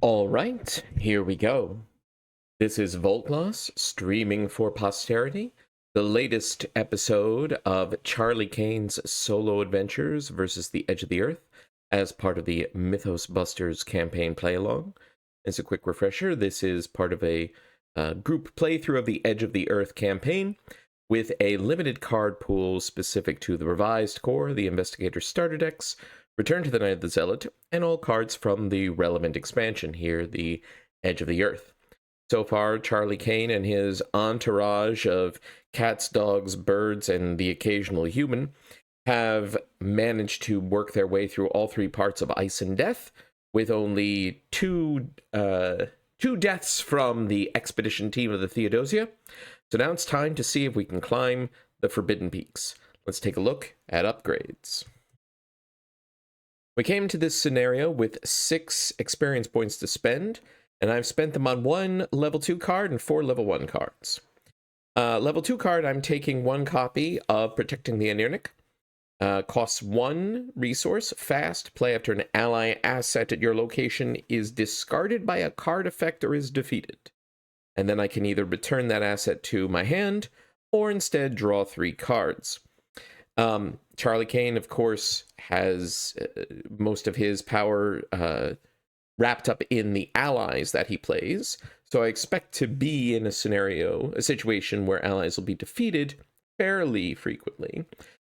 All right, here we go. This is Voltloss, streaming for posterity, the latest episode of Charlie Kane's solo adventures versus the Edge of the Earth as part of the Mythos Busters campaign play-along. As a quick refresher, this is part of a group playthrough of the Edge of the Earth campaign with a limited card pool specific to the revised core, the Investigator starter decks, Return to the Night of the Zealot, and all cards from the relevant expansion here, the Edge of the Earth. So far, Charlie Kane and his entourage of cats, dogs, birds, and the occasional human have managed to work their way through all three parts of Ice and Death, with only two deaths from the expedition team of the Theodosia. So now it's time to see if we can climb the Forbidden Peaks. Let's take a look at upgrades. We came to this scenario with 6 experience points to spend, and I've spent them on 1 level 2 card and 4 level 1 cards. Level 2 card, I'm taking 1 copy of Protecting the Anirnic. Costs 1 resource, fast, play after an ally asset at your location is discarded by a card effect or is defeated. And then I can either return that asset to my hand, or instead draw 3 cards. Charlie Kane, of course, has most of his power wrapped up in the allies that he plays, so I expect to be in a situation where allies will be defeated fairly frequently.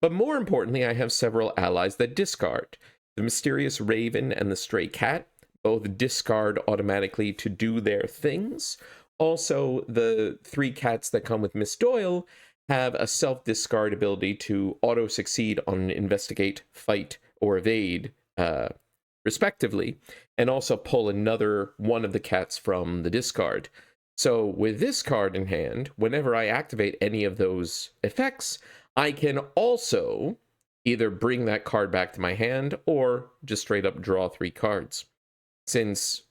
But more importantly, I have several allies that discard. The Mysterious Raven and the Stray Cat both discard automatically to do their things. Also, the 3 cats that come with Miss Doyle have a self-discard ability to auto-succeed on Investigate, Fight, or Evade, respectively, and also pull another one of the cats from the discard. So with this card in hand, whenever I activate any of those effects, I can also either bring that card back to my hand or just straight up draw 3 cards. Since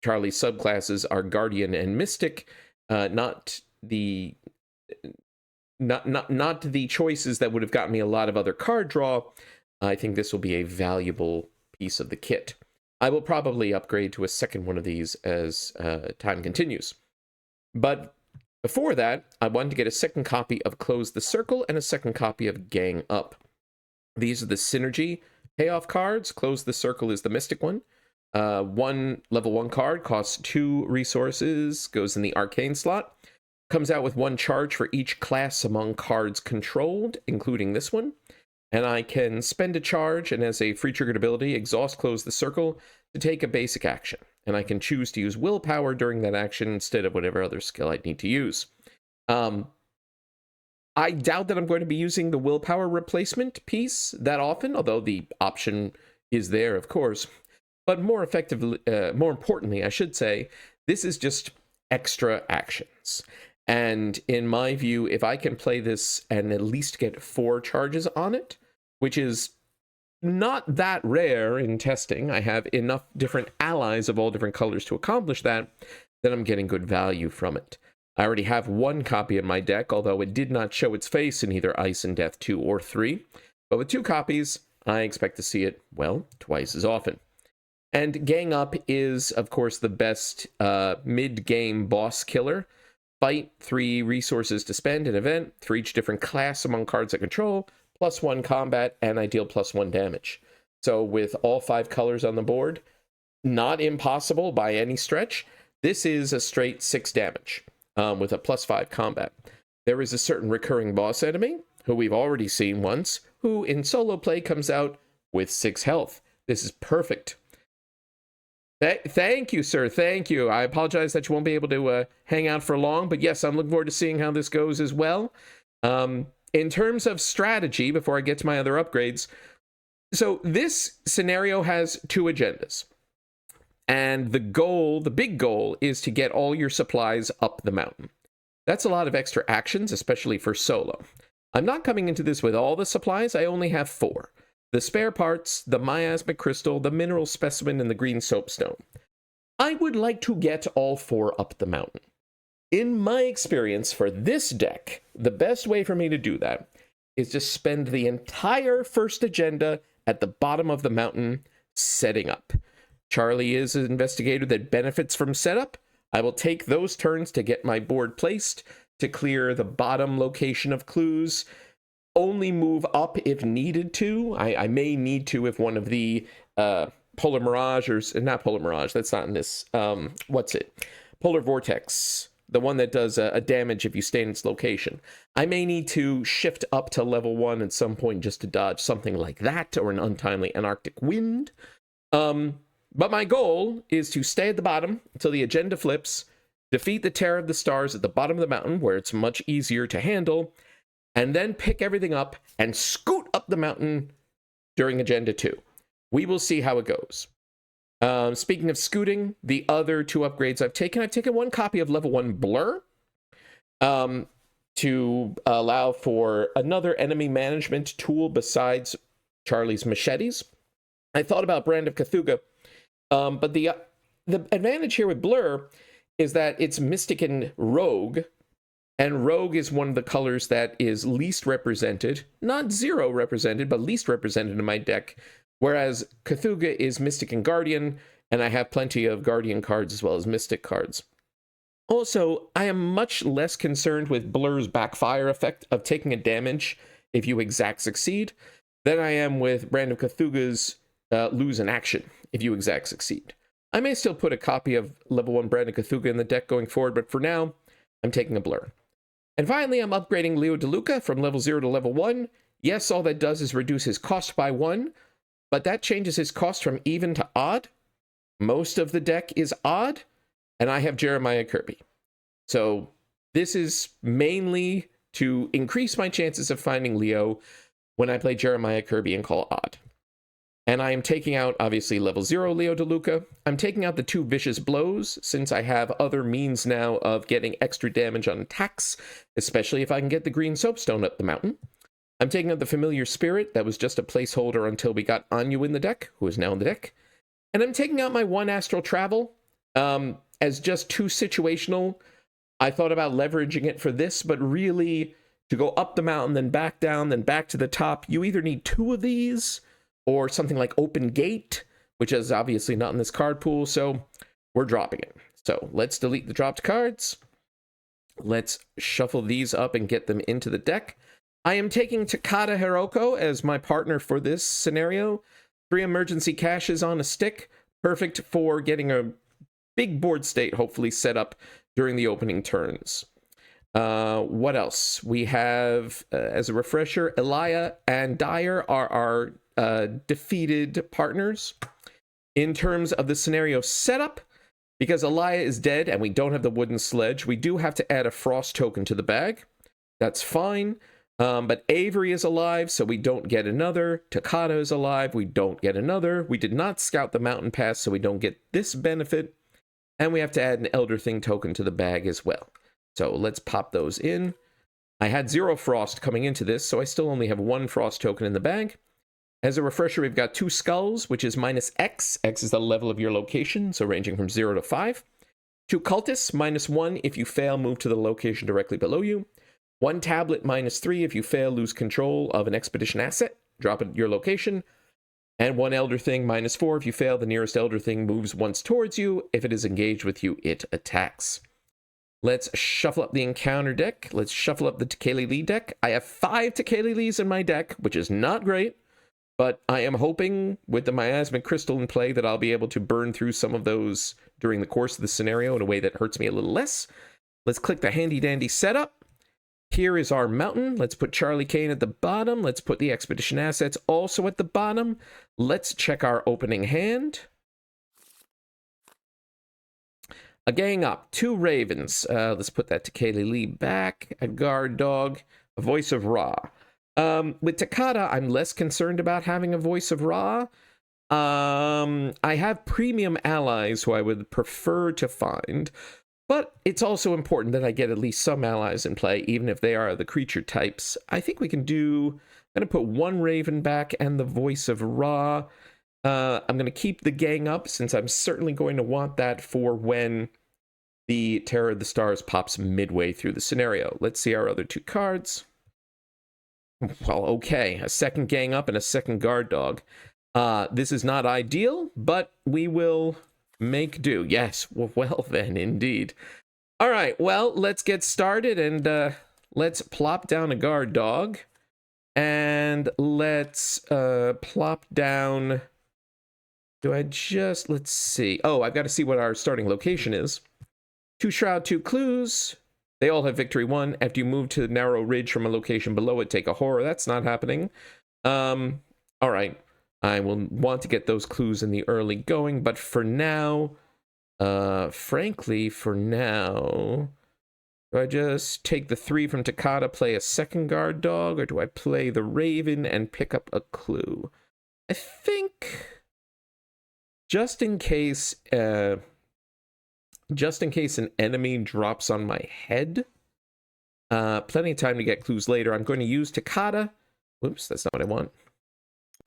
Charlie's subclasses are Guardian and Mystic, not the choices that would have gotten me a lot of other card draw, I think this will be a valuable piece of the kit. I will probably upgrade to a second one of these as time continues. But before that, I wanted to get a second copy of Close the Circle and a second copy of Gang Up. These are the synergy payoff cards. Close the Circle is the Mystic one. 1 level 1 card costs 2 resources, goes in the Arcane slot. Comes out with 1 charge for each class among cards controlled, including this one. And I can spend a charge, and as a free triggered ability, exhaust Close the Circle to take a basic action. And I can choose to use willpower during that action instead of whatever other skill I'd need to use. I doubt that I'm going to be using the willpower replacement piece that often, although the option is there, of course. But more importantly, I should say, this is just extra actions. And in my view, if I can play this and at least get 4 charges on it, which is not that rare in testing, I have enough different allies of all different colors to accomplish that, then I'm getting good value from it. I already have 1 copy in my deck, although it did not show its face in either Ice and Death 2 or 3. But with 2 copies, I expect to see it, well, twice as often. And Gang Up is, of course, the best mid-game boss killer. Fight, 3 resources to spend an event for each different class among cards I control, +1 combat, and I deal +1 damage. So with all 5 colors on the board, not impossible by any stretch, this is a straight 6 damage with a +5 combat. There is a certain recurring boss enemy, who we've already seen once, who in solo play comes out with 6 health. This is perfect. Thank you, sir. Thank you. I apologize that you won't be able to hang out for long, but yes, I'm looking forward to seeing how this goes as well. In terms of strategy, before I get to my other upgrades, so this scenario has 2 agendas. And the big goal, is to get all your supplies up the mountain. That's a lot of extra actions, especially for solo. I'm not coming into this with all the supplies. I only have 4. The spare parts, the miasmic crystal, the mineral specimen, and the green soapstone. I would like to get all 4 up the mountain. In my experience for this deck, the best way for me to do that is to spend the entire first agenda at the bottom of the mountain setting up. Charlie is an investigator that benefits from setup. I will take those turns to get my board placed, to clear the bottom location of clues. Only move up if needed to. I may need to if one of the Polar Mirage, or not Polar Mirage, that's not in this. What's it? Polar Vortex, the one that does a damage if you stay in its location. I may need to shift up to level 1 at some point just to dodge something like that, or an untimely Antarctic wind. But my goal is to stay at the bottom until the agenda flips, defeat the Terror of the Stars at the bottom of the mountain, where it's much easier to handle, and then pick everything up and scoot up the mountain during Agenda 2. We will see how it goes. Speaking of scooting, the other 2 upgrades I've taken one copy of level 1 Blur, to allow for another enemy management tool besides Charlie's machetes. I thought about Brand of Cthulhu, but the advantage here with Blur is that it's Mystic and Rogue, and Rogue is one of the colors that is least represented, not zero represented, but least represented in my deck, whereas Cthulhu is Mystic and Guardian, and I have plenty of Guardian cards as well as Mystic cards. Also, I am much less concerned with Blur's backfire effect of taking a damage if you exact succeed than I am with Brand of Cthulhu's lose an action if you exact succeed. I may still put a copy of level 1 Brand of Cthulhu in the deck going forward, but for now, I'm taking a Blur. And finally, I'm upgrading Leo DeLuca from level 0 to level 1. Yes, all that does is reduce his cost by 1, but that changes his cost from even to odd. Most of the deck is odd, and I have Jeremiah Kirby. So this is mainly to increase my chances of finding Leo when I play Jeremiah Kirby and call odd. And I am taking out, obviously, level 0 Leo DeLuca. I'm taking out the 2 Vicious Blows, since I have other means now of getting extra damage on attacks, especially if I can get the green soapstone up the mountain. I'm taking out the Familiar Spirit, that was just a placeholder until we got Anu in the deck, who is now in the deck. And I'm taking out my 1 Astral Travel as just too situational. I thought about leveraging it for this, but really, to go up the mountain, then back down, then back to the top, you either need 2 of these, or something like Open Gate, which is obviously not in this card pool, so we're dropping it. So let's delete the dropped cards. Let's shuffle these up and get them into the deck. I am taking Takata Hiroko as my partner for this scenario. 3 emergency caches on a stick, perfect for getting a big board state hopefully set up during the opening turns. What else? We have, as a refresher, Elia and Dyer are our defeated partners. In terms of the scenario setup, because Elia is dead and we don't have the wooden sledge, we do have to add a frost token to the bag. That's fine. But Avery is alive, so we don't get another. Takata is alive, we don't get another. We did not scout the mountain pass, so we don't get this benefit. And we have to add an Elder Thing token to the bag as well. So let's pop those in. I had 0 frost coming into this, so I still only have 1 frost token in the bag. As a refresher, we've got 2 skulls, which is -X. X is the level of your location, so ranging from 0 to 5. 2 cultists, -1. If you fail, move to the location directly below you. 1 tablet, -3. If you fail, lose control of an expedition asset, drop it at your location. And 1 Elder Thing, -4. If you fail, the nearest Elder Thing moves once towards you. If it is engaged with you, it attacks. Let's shuffle up the encounter deck. Let's shuffle up the Tekeli Lee deck. I have 5 Tekeli Lees in my deck, which is not great. But I am hoping, with the Miasmic Crystal in play, that I'll be able to burn through some of those during the course of the scenario in a way that hurts me a little less. Let's click the handy-dandy setup. Here is our mountain. Let's put Charlie Kane at the bottom. Let's put the expedition assets also at the bottom. Let's check our opening hand. A gang up, 2 ravens. Let's put that Tekeli Lee back. A guard dog. A voice of Ra. With Takata, I'm less concerned about having a voice of Ra. I have premium allies who I would prefer to find, but it's also important that I get at least some allies in play, even if they are the creature types. I think we can do... I'm going to put 1 raven back and the voice of Ra. I'm going to keep the gang up, since I'm certainly going to want that for when the Terror of the Stars pops midway through the scenario. Let's see our other 2 cards. Well, okay, a second gang up and a second guard dog. This is not ideal, but we will make do. Yes, well then, indeed. All right, well, let's get started, and let's plop down a guard dog. And let's plop down... let's see. Oh, I've got to see what our starting location is. 2 Shroud, 2 Clues. They all have Victory 1. After you move to the narrow ridge from a location below it, take a horror. That's not happening. All right. I will want to get those clues in the early going, but for now, frankly, for now, do I just take the 3 from Takata, play a second guard dog, or do I play the Raven and pick up a clue? I think just in case an enemy drops on my head, plenty of time to get clues later. I'm going to use Takata. Whoops, that's not what I want.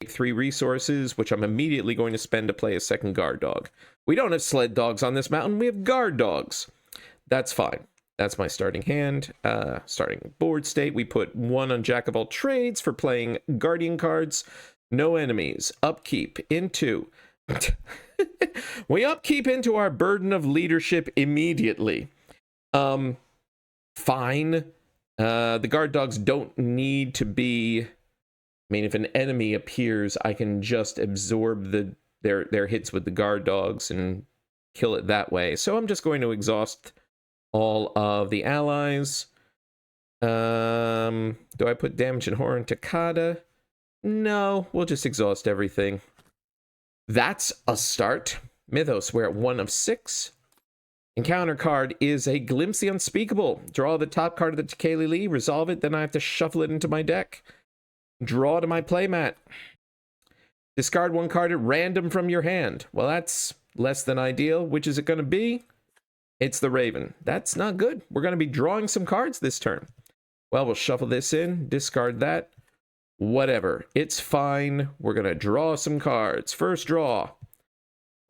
3 resources, which I'm immediately going to spend to play a second guard dog. We don't have sled dogs on this mountain. We have guard dogs. That's fine. That's my starting hand. Starting board state. We put 1 on Jack of all trades for playing guardian cards. No enemies. Upkeep into... we upkeep into our burden of leadership immediately. Fine. The guard dogs don't need to be... I mean, if an enemy appears, I can just absorb their hits with the guard dogs and kill it that way. So I'm just going to exhaust all of the allies. Do I put damage and horror in Takata? No, we'll just exhaust everything. That's a start. Mythos, we're at 1 of 6. Encounter card is a Glimpse the Unspeakable. Draw the top card of the Tekeli, resolve it, then I have to shuffle it into my deck. Draw to my playmat. Discard 1 card at random from your hand. Well, that's less than ideal. Which is it going to be? It's the Raven. That's not good. We're going to be drawing some cards this turn. Well, we'll shuffle this in, discard that. Whatever. It's fine. We're going to draw some cards. First draw.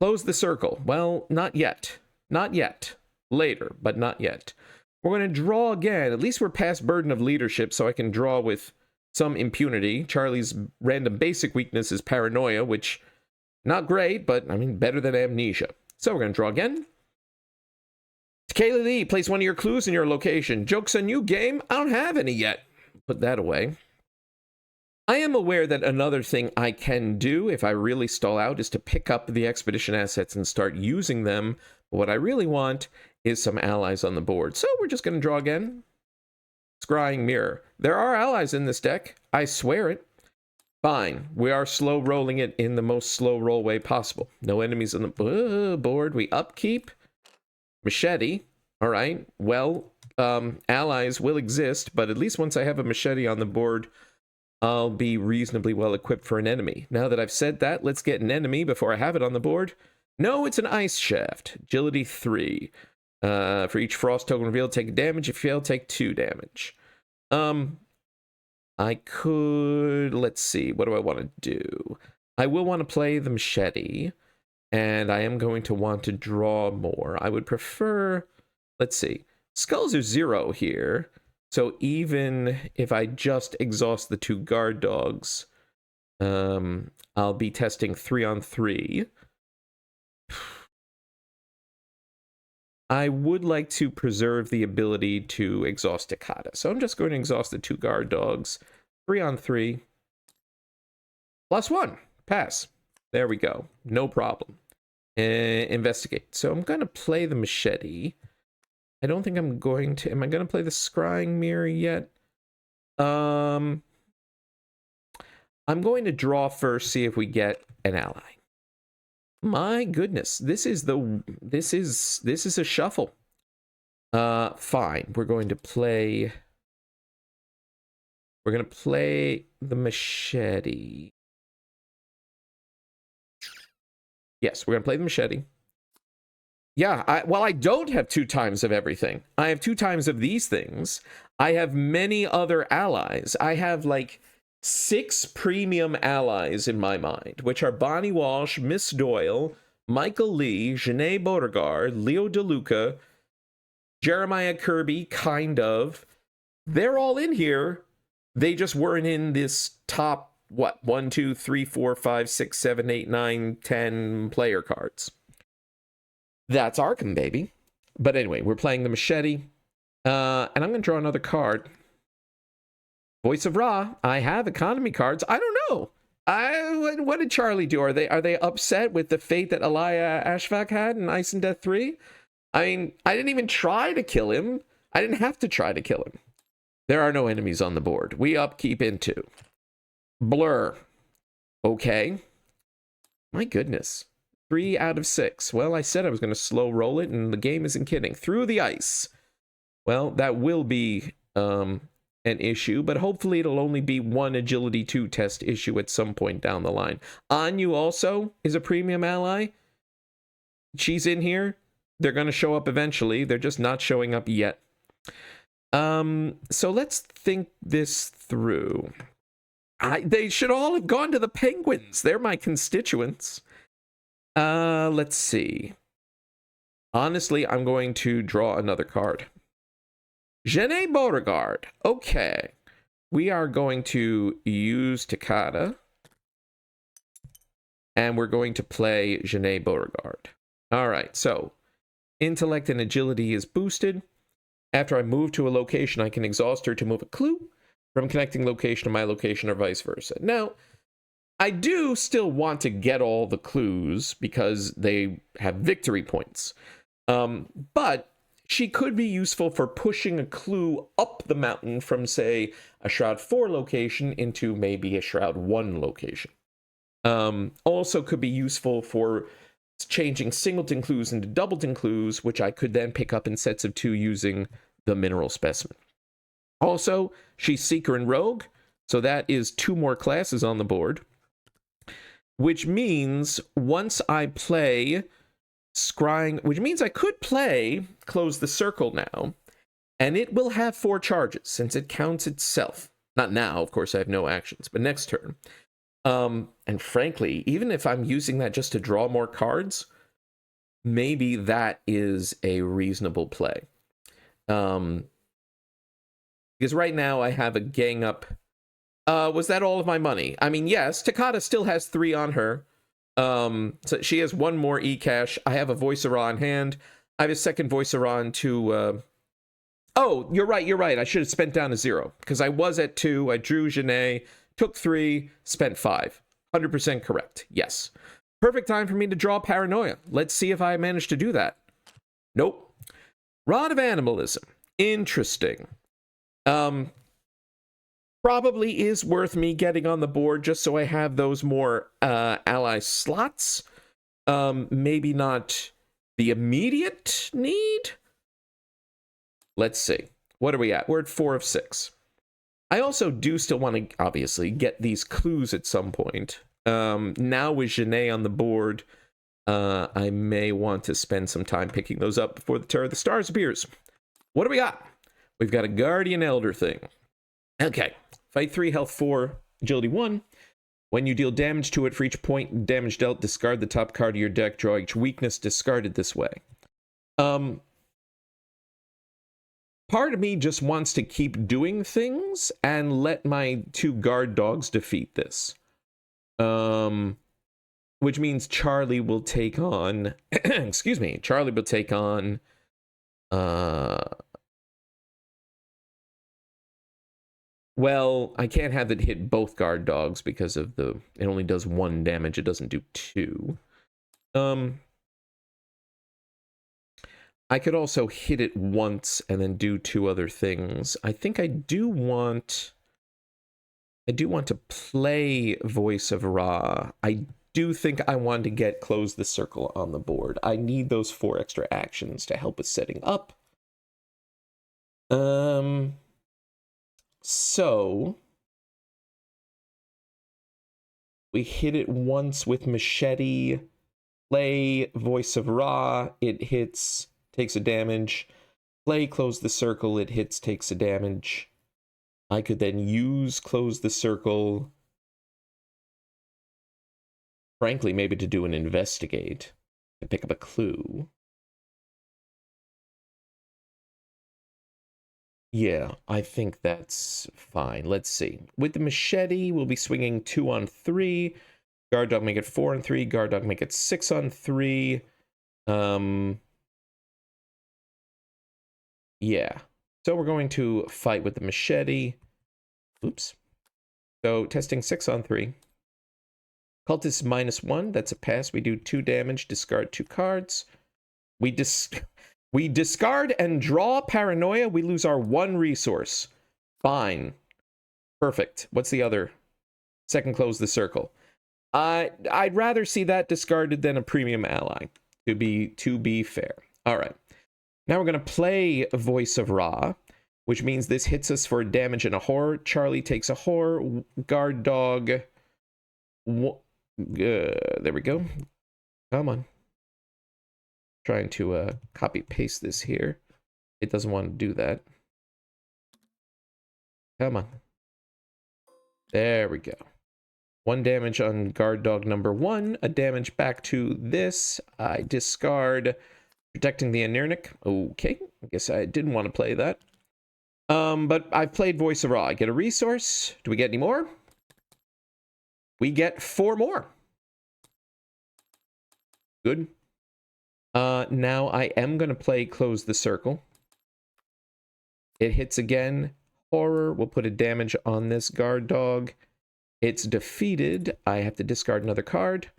Close the circle. Well, not yet. Not yet. Later, but not yet. We're going to draw again. At least we're past burden of leadership, so I can draw with some impunity. Charlie's random basic weakness is paranoia, which, not great, but, I mean, better than amnesia. So we're going to draw again. Tekeli Lee, place 1 of your clues in your location. Joke's on you, game. I don't have any yet. Put that away. I am aware that another thing I can do if I really stall out is to pick up the expedition assets and start using them. But what I really want is some allies on the board. So we're just going to draw again. Scrying Mirror. There are allies in this deck. I swear it. Fine. We are slow rolling it in the most slow roll way possible. No enemies on the board. We upkeep. Machete. All right. Well, allies will exist, but at least once I have a machete on the board, I'll be reasonably well equipped for an enemy. Now that I've said that, let's get an enemy before I have it on the board. No, it's an Ice Shaft. Agility 3. For each frost token revealed, take damage. If you fail, take 2 damage. I could... Let's see. What do I want to do? I will want to play the machete. And I am going to want to draw more. I would prefer... Let's see. Skulls are 0 here. So even if I just exhaust the 2 guard dogs, I'll be testing 3 on 3. I would like to preserve the ability to exhaust Takata. So I'm just going to exhaust the 2 guard dogs. 3 on 3. +1. Pass. There we go. No problem. Investigate. So I'm going to play the machete. I don't think I'm going to... Am I going to play the Scrying Mirror yet? I'm going to draw first, see if we get an ally. My goodness, this is a shuffle. Fine. We're going to play the machete. Yes, we're going to play the machete. Yeah, I don't have 2 times of everything. I have 2 times of these things. I have many other allies. I have like 6 premium allies in my mind, which are Bonnie Walsh, Miss Doyle, Michael Lee, Janae Beauregard, Leo DeLuca, Jeremiah Kirby, kind of. They're all in here. They just weren't in this top what, 1, 2, 3, 4, 5, 6, 7, 8, 9, 10 player cards. That's Arkham, baby. But anyway, we're playing the machete. And I'm going to draw another card. Voice of Ra. I have economy cards. I don't know. What did Charlie do? Are they upset with the fate that Elia Ashfaq had in Ice and Death 3? I mean, I didn't even try to kill him. I didn't have to try to kill him. There are no enemies on the board. We upkeep into. Blur. Okay. My goodness. 3 out of 6. Well, I said I was going to slow roll it, and the game isn't kidding. Through the ice. Well, that will be an issue, but hopefully it'll only be one Agility 2 test issue at some point down the line. Anyu also is a premium ally. She's in here. They're going to show up eventually. They're just not showing up yet. So let's think this through. They should all have gone to the Penguins. They're my constituents. Let's see. Honestly, I'm going to draw another card. Genet Beauregard. Okay. We are going to use Takada. And we're going to play Genet Beauregard. All right, so intellect and agility is boosted. After I move to a location, I can exhaust her to move a clue from connecting location to my location or vice versa. Now, I do still want to get all the clues because they have victory points. But she could be useful for pushing a clue up the mountain from, say, a Shroud 4 location into maybe a Shroud 1 location. Also could be useful for changing singleton clues into doubleton clues, which I could then pick up in sets of 2 using the mineral specimen. Also, she's Seeker and Rogue, so that is 2 more classes on the board, which means once I play Scrying, which means I could play Close the Circle now, and it will have 4 charges since it counts itself. Not now, of course, I have no actions, but next turn. And frankly, even if I'm using that just to draw more cards, maybe that is a reasonable play. Because right now I have a gang up. Was that all of my money? I mean, yes, Takada still has 3 on her. So she has 1 more e-cash. I have a Voice-Ra on hand. I have a second Voice-Ra on to... Oh, you're right. I should have spent down to 0. Because I was at 2. I drew Genet, took 3, spent 5. 100% correct. Yes. Perfect time for me to draw Paranoia. Let's see if I manage to do that. Nope. Rod of Animalism. Interesting. Probably is worth me getting on the board just so I have those more ally slots. Maybe not the immediate need. Let's see. What are we at? We're at 4 of 6. I also do still want to, obviously, get these clues at some point. Now with Genet on the board, I may want to spend some time picking those up before the Terror of the Stars appears. What do we got? We've got a Guardian Elder thing. Okay. Fight 3, health 4, agility 1. When you deal damage to it for each point damage dealt, discard the top card of your deck, draw each weakness discarded this way. Part of me just wants to keep doing things and let my 2 guard dogs defeat this. Which means Charlie will take on... excuse me. Charlie will take on... Well, I can't have it hit both guard dogs because of the... It only does 1 damage. It doesn't do 2. I could also hit it once and then do 2 other things. I think I do want to play Voice of Ra. I do think I want to get Close the Circle on the board. I need those 4 extra actions to help with setting up. So we hit it once with Machete, play Voice of Ra, it hits, takes a damage, play Close the Circle, it hits, takes a damage. I could then use Close the Circle, frankly, maybe to do an investigate, to pick up a clue. Yeah, I think that's fine. Let's see. With the machete, we'll be swinging 2 on 3. Guard dog make it 4 on 3. Guard dog make it 6 on 3. Yeah. So we're going to fight with the machete. Oops. So testing 6 on 3. Cultist -1. That's a pass. We do 2 damage. Discard 2 cards. We discard and draw Paranoia. We lose our 1 resource. Fine. Perfect. What's the other? Second close the circle. I'd rather see that discarded than a premium ally, to be fair. All right. Now we're going to play Voice of Ra, which means this hits us for damage and a horror. Charlie takes a horror. Guard dog. There we go. Come on. Trying to copy paste this here. It doesn't want to do that. Come on. There we go. 1 damage on guard dog number 1. A damage back to this. I discard protecting the Anirnic. Okay. I guess I didn't want to play that. But I've played Voice of Ra. I get a resource. Do we get any more? We get 4 more. Good. Now I am going to play Close the Circle. It hits again. Horror. We'll put a damage on this guard dog. It's defeated. I have to discard another card,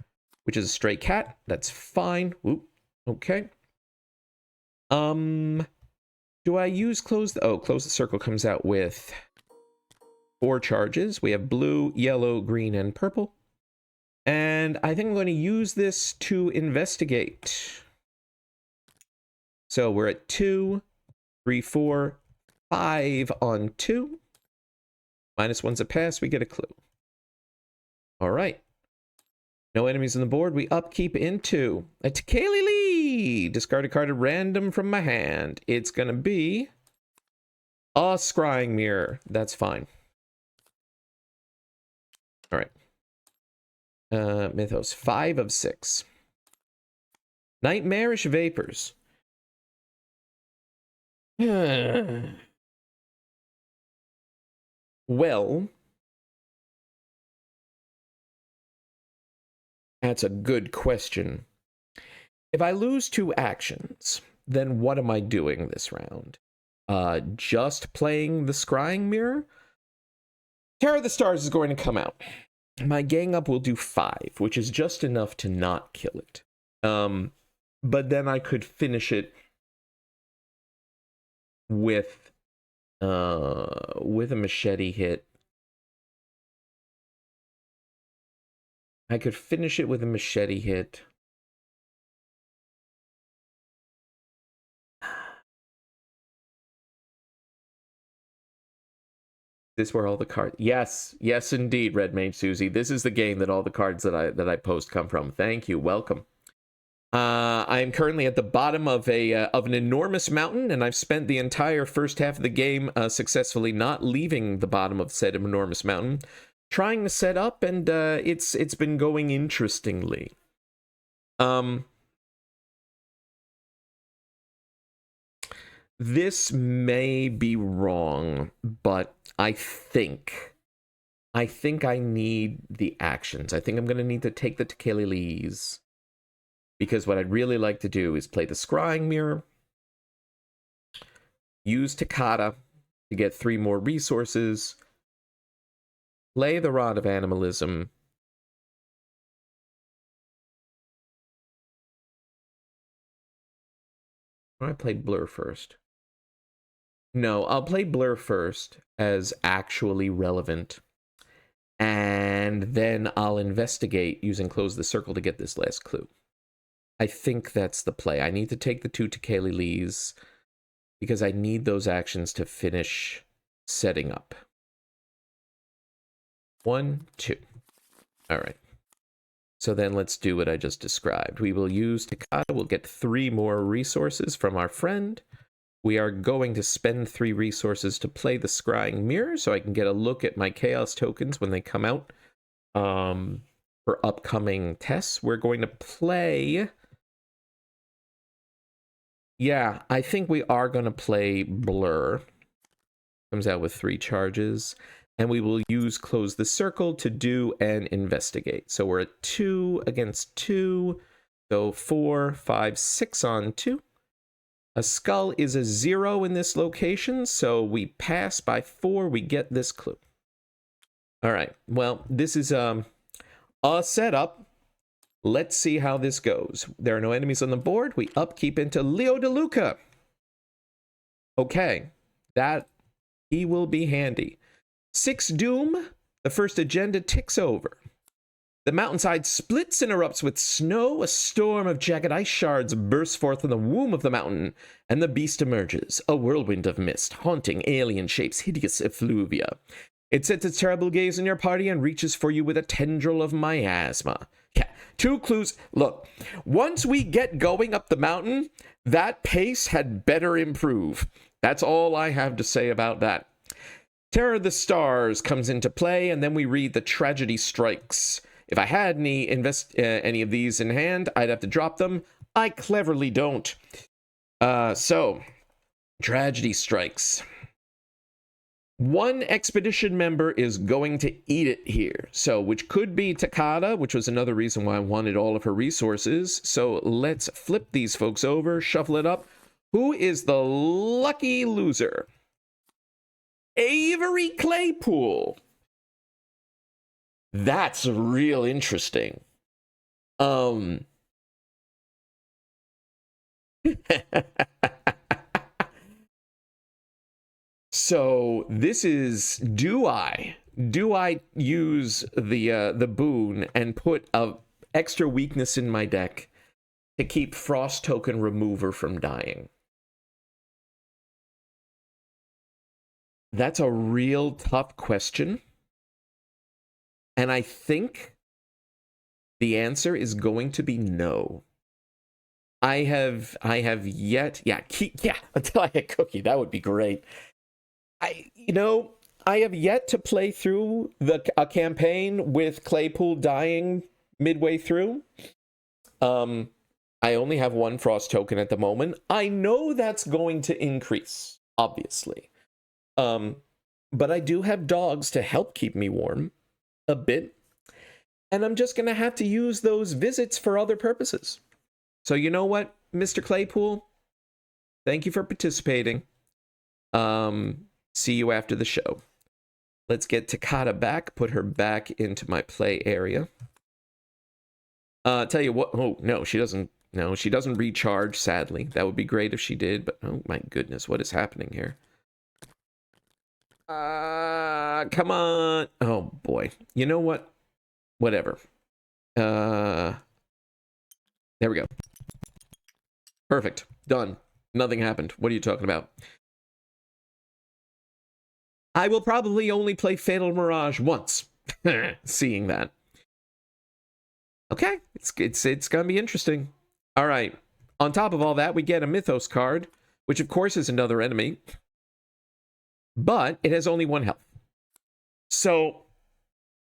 which is a stray cat. That's fine. Whoop. Okay. Do I use Close the... Close the Circle comes out with 4 charges. We have blue, yellow, green, and purple. And I think I'm going to use this to investigate. So we're at 2, 3, 4, 5 on 2. -1's a pass. We get a clue. All right. No enemies on the board. We upkeep into a Tekeli. Discard a card at random from my hand. It's going to be a Scrying Mirror. That's fine. All right. Mythos. 5 of 6. Nightmarish Vapors. Well, that's a good question. If I lose 2 actions, then what am I doing this round? Just playing the Scrying Mirror? Terror of the Stars is going to come out. My gang up will do 5, which is just enough to not kill it. But then I could finish it with a machete hit. I could finish it with a machete hit. This where all the cards... Yes, yes, indeed, Red Mage Susie. This is the game that all the cards that I post come from. Thank you. Welcome. I am currently at the bottom of an enormous mountain, and I've spent the entire first half of the game successfully not leaving the bottom of said enormous mountain, trying to set up, and it's been going interestingly. This may be wrong, but I think I need the actions. I think I'm going to need to take the Tekeli. Because what I'd really like to do is play the Scrying Mirror, use Takata to get 3 more resources, play the Rod of Animalism, or I played Blur first. No, I'll play Blur first as actually relevant, and then I'll investigate using Close the Circle to get this last clue. I think that's the play. I need to take the 2 Tekeli because I need those actions to finish setting up. 1, 2. All right. So then let's do what I just described. We will use Takata. We'll get 3 more resources from our friend. We are going to spend 3 resources to play the Scrying Mirror so I can get a look at my Chaos tokens when they come out for upcoming tests. We're going to play... Yeah, I think we are going to play Blur. Comes out with 3 charges. And we will use Close the Circle to do an Investigate. So we're at 2 against 2. So 4, 5, 6 on 2. A skull is a 0 in this location, so we pass by 4. We get this clue. All right. Well, this is a setup. Let's see how this goes. There are no enemies on the board. We upkeep into Leo DeLuca. Okay. He will be handy. 6 Doom. The first agenda ticks over. The mountainside splits and erupts with snow. A storm of jagged ice shards bursts forth from the womb of the mountain, and the beast emerges, a whirlwind of mist, haunting alien shapes, hideous effluvia. It sets its terrible gaze on your party and reaches for you with a tendril of miasma. Yeah, 2 clues. Look, once we get going up the mountain, that pace had better improve. That's all I have to say about that. Terror of the Stars comes into play, and then we read the Tragedy Strikes. If I had any of these in hand, I'd have to drop them. I cleverly don't. So, Tragedy Strikes. 1 expedition member is going to eat it here. So, which could be Takada, which was another reason why I wanted all of her resources. So, let's flip these folks over, shuffle it up. Who is the lucky loser? Avery Claypool. That's real interesting. So this is, do I use the boon and put a extra weakness in my deck to keep Frost Token Remover from dying? That's a real tough question. And I think the answer is going to be no. I have yet, until I hit Cookie, that would be great. I have yet to play through a campaign with Claypool dying midway through. I only have 1 Frost token at the moment. I know that's going to increase, obviously. But I do have dogs to help keep me warm a bit. And I'm just going to have to use those visits for other purposes. So you know what, Mr. Claypool? Thank you for participating. See you after the show. Let's get Takada back, put her back into my play area. Tell you what, oh, no, she doesn't recharge, sadly. That would be great if she did, but oh my goodness, what is happening here? Come on. Oh boy. You know what? Whatever. There we go. Perfect. Done. Nothing happened. What are you talking about? I will probably only play Fatal Mirage once. Seeing that. Okay. It's gonna be interesting. All right. On top of all that, we get a Mythos card, which of course is another enemy. But it has only 1 health. So,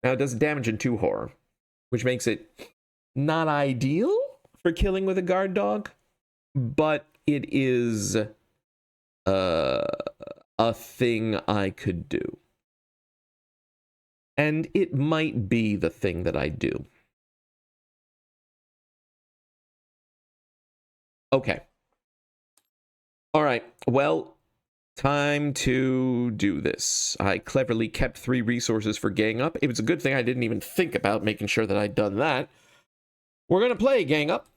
now it does damage in 2 horror, which makes it not ideal for killing with a guard dog, but it is a thing I could do. And it might be the thing that I do. Okay. All right. Well, time to do this. I cleverly kept 3 resources for Gang Up. It was a good thing I didn't even think about making sure that I'd done that. We're going to play Gang Up.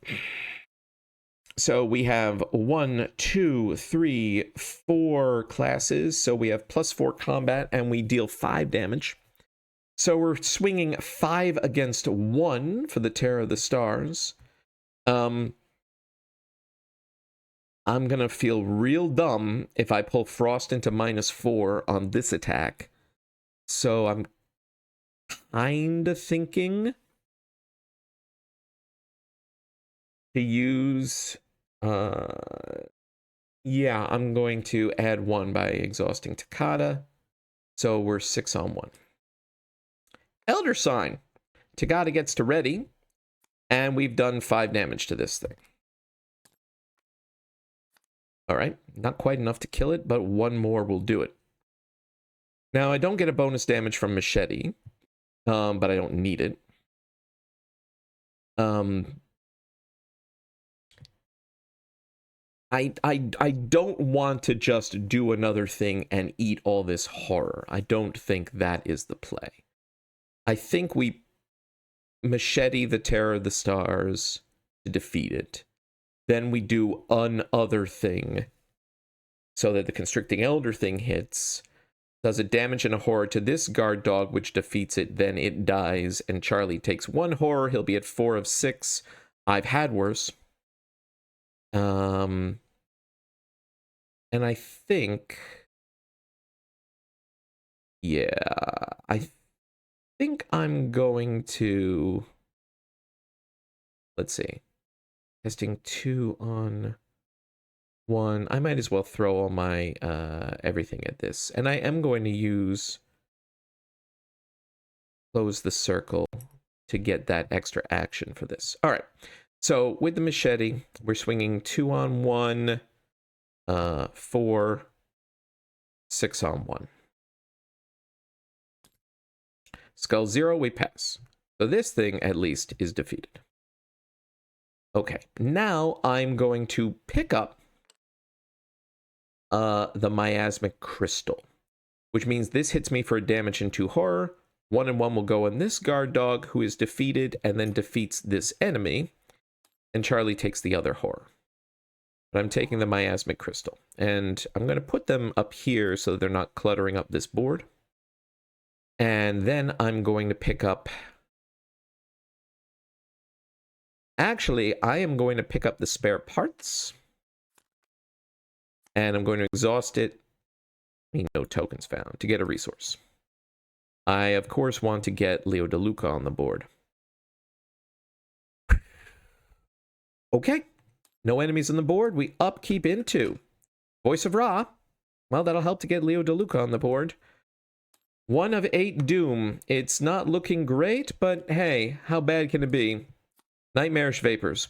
So we have 1, 2, 3, 4 classes. So we have +4 combat and we deal 5 damage. So we're swinging 5 against 1 for the Terror of the Stars. I'm going to feel real dumb if I pull Frost into -4 on this attack. So I'm kind of thinking to use... yeah, I'm going to add 1 by exhausting Takada. So we're 6 on 1. Elder Sign. Takada gets to ready. And we've done 5 damage to this thing. All right, not quite enough to kill it, but 1 more will do it. Now, I don't get a bonus damage from Machete, but I don't need it. I don't want to just do another thing and eat all this horror. I don't think that is the play. I think we Machete the Terror of the Stars to defeat it. Then we do another thing so that the Constricting Elder thing hits. Does a damage and a horror to this guard dog, which defeats it, then it dies, and Charlie takes 1 horror. He'll be at 4 of 6. I've had worse. And I think... Yeah, I think I'm going to... Let's see. Testing 2 on 1. I might as well throw all my everything at this. And I am going to use Close the Circle to get that extra action for this. All right. So with the Machete, we're swinging 2 on 1, 4, 6 on 1. Skull 0, we pass. So this thing, at least, is defeated. Okay, now I'm going to pick up the Miasmic Crystal, which means this hits me for damage and 2 horror. 1 and 1 will go on this guard dog, who is defeated and then defeats this enemy, and Charlie takes the other horror. But I'm taking the Miasmic Crystal, and I'm going to put them up here so they're not cluttering up this board. And then I'm going to pick up... Actually, I am going to pick up the spare parts. And I'm going to exhaust it. No tokens found to get a resource. I, of course, want to get Leo DeLuca on the board. Okay. No enemies on the board. We upkeep into Voice of Ra. Well, that'll help to get Leo DeLuca on the board. 1 of 8 Doom. It's not looking great, but hey, how bad can it be? Nightmarish Vapors.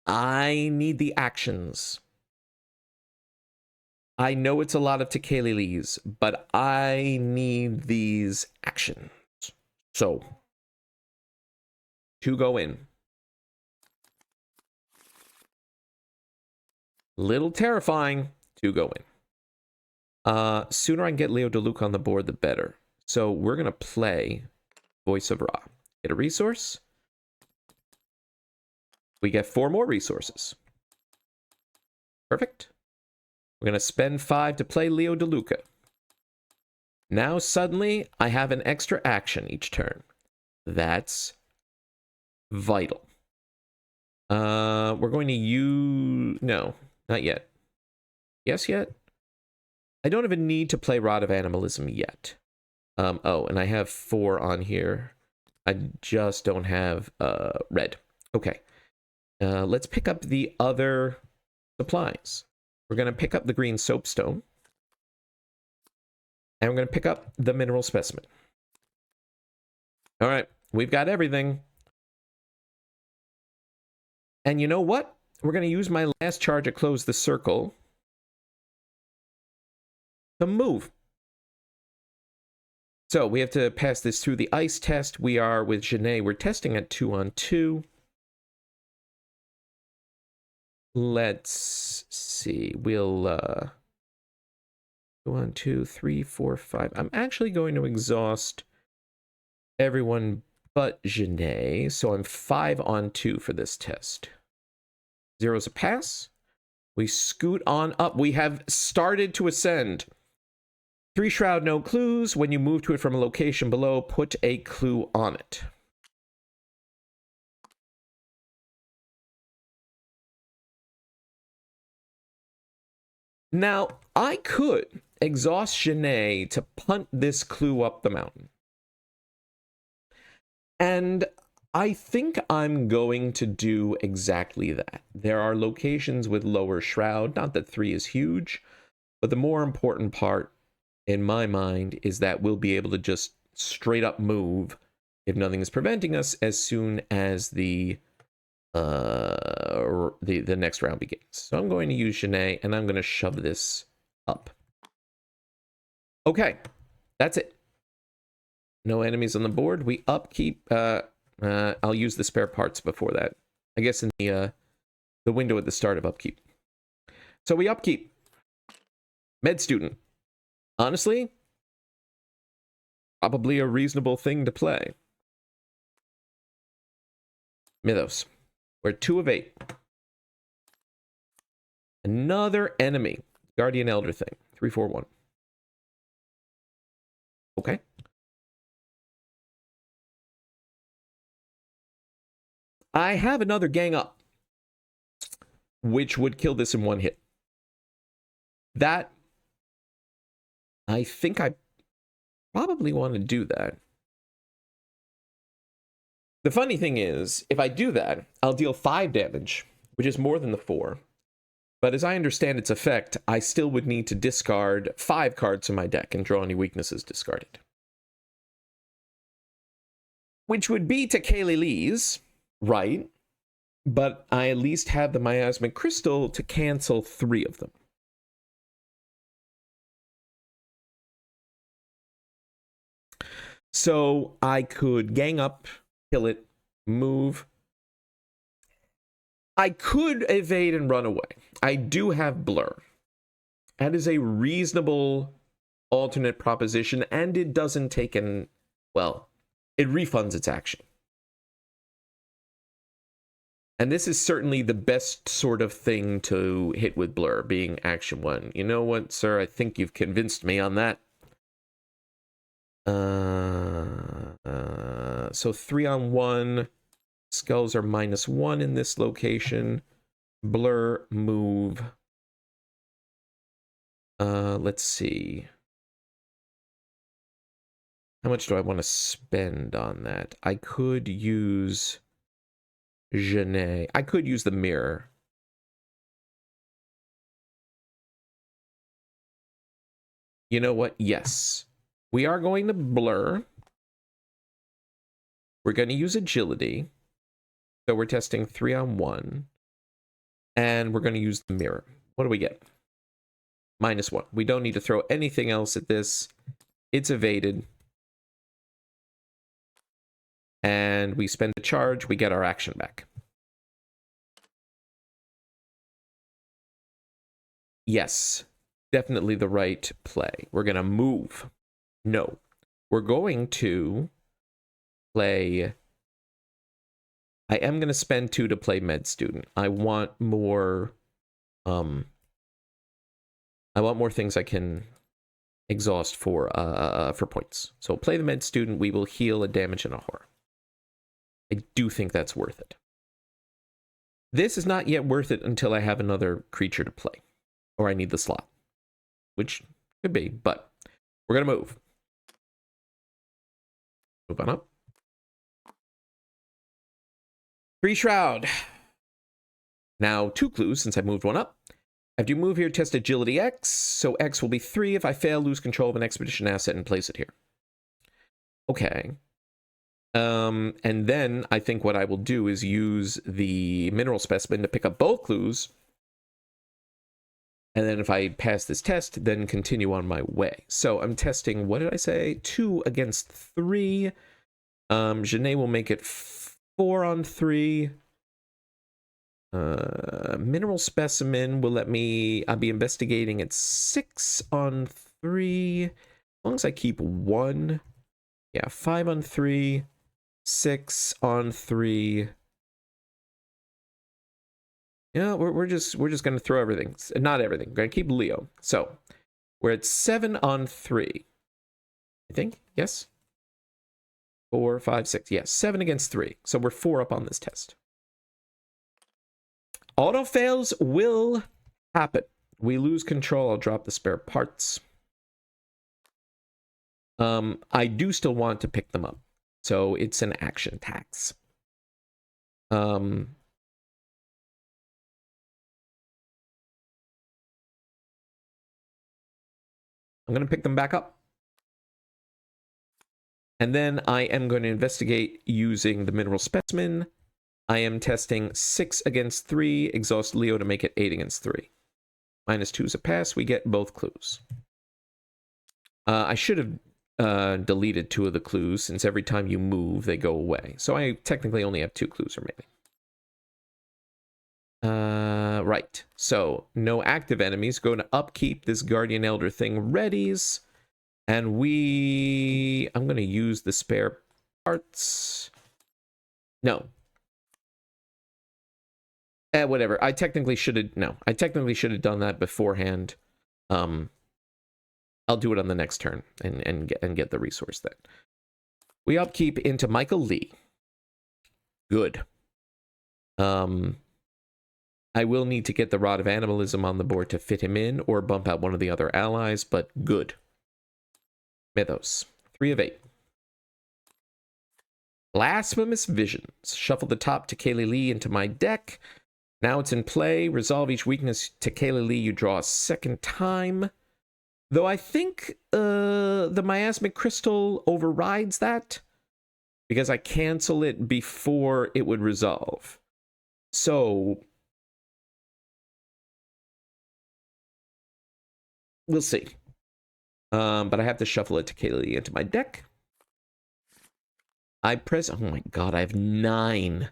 I need the actions. I know it's a lot of Tekelilis, but I need these actions. So, 2 go in. Little terrifying. 2 go in. Sooner I can get Leo DeLuca on the board, the better. So we're going to play Voice of Ra. Get a resource. We get 4 more resources. Perfect. We're going to spend 5 to play Leo DeLuca. Now suddenly I have an extra action each turn. That's vital. We're going to use... No, not yet. Yes, yet? I don't have a need to play Rod of Animalism yet. Oh, and I have 4 on here. I just don't have red. Okay. Let's pick up the other supplies. We're going to pick up the green soapstone. And we're going to pick up the mineral specimen. All right. We've got everything. And you know what? We're going to use my last charge to close the circle to move. So we have to pass this through the ice test. We are with Janae. We're testing at 2 on 2. Let's see. We'll 2 on 2, 3, 4, 5. I'm actually going to exhaust everyone but Janae. So I'm 5 on 2 for this test. 0's a pass. We scoot on up. We have started to ascend. 3 shroud, no clues. When you move to it from a location below, put a clue on it. Now, I could exhaust Janae to punt this clue up the mountain. And I think I'm going to do exactly that. There are locations with lower shroud. Not that 3 is huge, but the more important part in my mind is that we'll be able to just straight up move if nothing is preventing us as soon as the next round begins. So I'm going to use Janae and I'm going to shove this up. Okay. That's it. No enemies on the board. We upkeep. I'll use the spare parts before that. I guess in the window at the start of upkeep. So we upkeep. Med student. Honestly, probably a reasonable thing to play. Mythos. We're 2 of 8. Another enemy. Guardian Elder thing. 3/4/1. Okay. I have another gang up, which would kill this in 1 hit. That, I think I probably want to do that. The funny thing is, if I do that, I'll deal 5 damage, which is more than the 4. But as I understand its effect, I still would need to discard 5 cards from my deck and draw any weaknesses discarded. Which would be to Kayley's, right? But I at least have the Miasmic Crystal to cancel 3 of them. So I could gang up, kill it, move. I could evade and run away. I do have Blur. That is a reasonable alternate proposition, and it doesn't take an... well, it refunds its action. And this is certainly the best sort of thing to hit with Blur, being action 1. You know what, sir? I think you've convinced me on that. So 3-on-1. Skulls are -1 in this location. Blur, move. Let's see. How much do I want to spend on that? I could use Genet. I could use the mirror. You know what? Yes. We are going to Blur. We're going to use agility. So we're testing 3-on-1. And we're going to use the mirror. What do we get? -1. We don't need to throw anything else at this. It's evaded. And we spend a charge. We get our action back. Yes. Definitely the right play. We're going to move. No. We're going to play... I am going to spend 2 to play Med Student. I want more... I want more things I can exhaust for points. So play the Med Student. We will heal a damage and a horror. I do think that's worth it. This is not yet worth it until I have another creature to play. Or I need the slot. Which could be, but we're going to move. Move on up. 3 Shroud. Now 2 clues since I moved 1 up. After you move here, test agility X. So X will be 3. If I fail, lose control of an expedition asset and place it here. Okay. And then I think what I will do is use the mineral specimen to pick up both clues. And then if I pass this test, then continue on my way. So I'm testing, what did I say? 2 against 3. Genet will make it 4-on-3. Mineral specimen will let me... I'll be investigating at 6-on-3. As long as I keep 1. Yeah, 5-on-3. 6-on-3. Yeah, we're just gonna throw everything. Not everything. We're gonna keep Leo. So we're at 7-on-3. I think, yes. 4, 5, 6. Yes, 7 against 3. So we're 4 up on this test. Auto fails will happen. We lose control. I'll drop the spare parts. I do still want to pick them up. So it's an action tax. I'm going to pick them back up. And then I am going to investigate using the mineral specimen. I am testing 6 against 3. Exhaust Leo to make it 8 against 3. -2 is a pass. We get both clues. I should have deleted 2 of the clues, since every time you move, they go away. So I technically only have 2 clues remaining. Right. So, no active enemies. Going to upkeep this Guardian Elder thing readies. And I'm going to use the spare parts. No. Whatever. I technically should have done that beforehand. I'll do it on the next turn and get the resource then. We upkeep into Michael Lee. Good. I will need to get the Rod of Animalism on the board to fit him in or bump out one of the other allies, but good. Mythos. 3 of 8. Blasphemous Visions. Shuffle the top to Kaylee Lee into my deck. Now it's in play. Resolve each weakness to Kaylee Lee. You draw a second time. Though I think the Miasmic Crystal overrides that, because I cancel it before it would resolve. So we'll see. But I have to shuffle it to Kaylee into my deck. Oh my god, I have 9.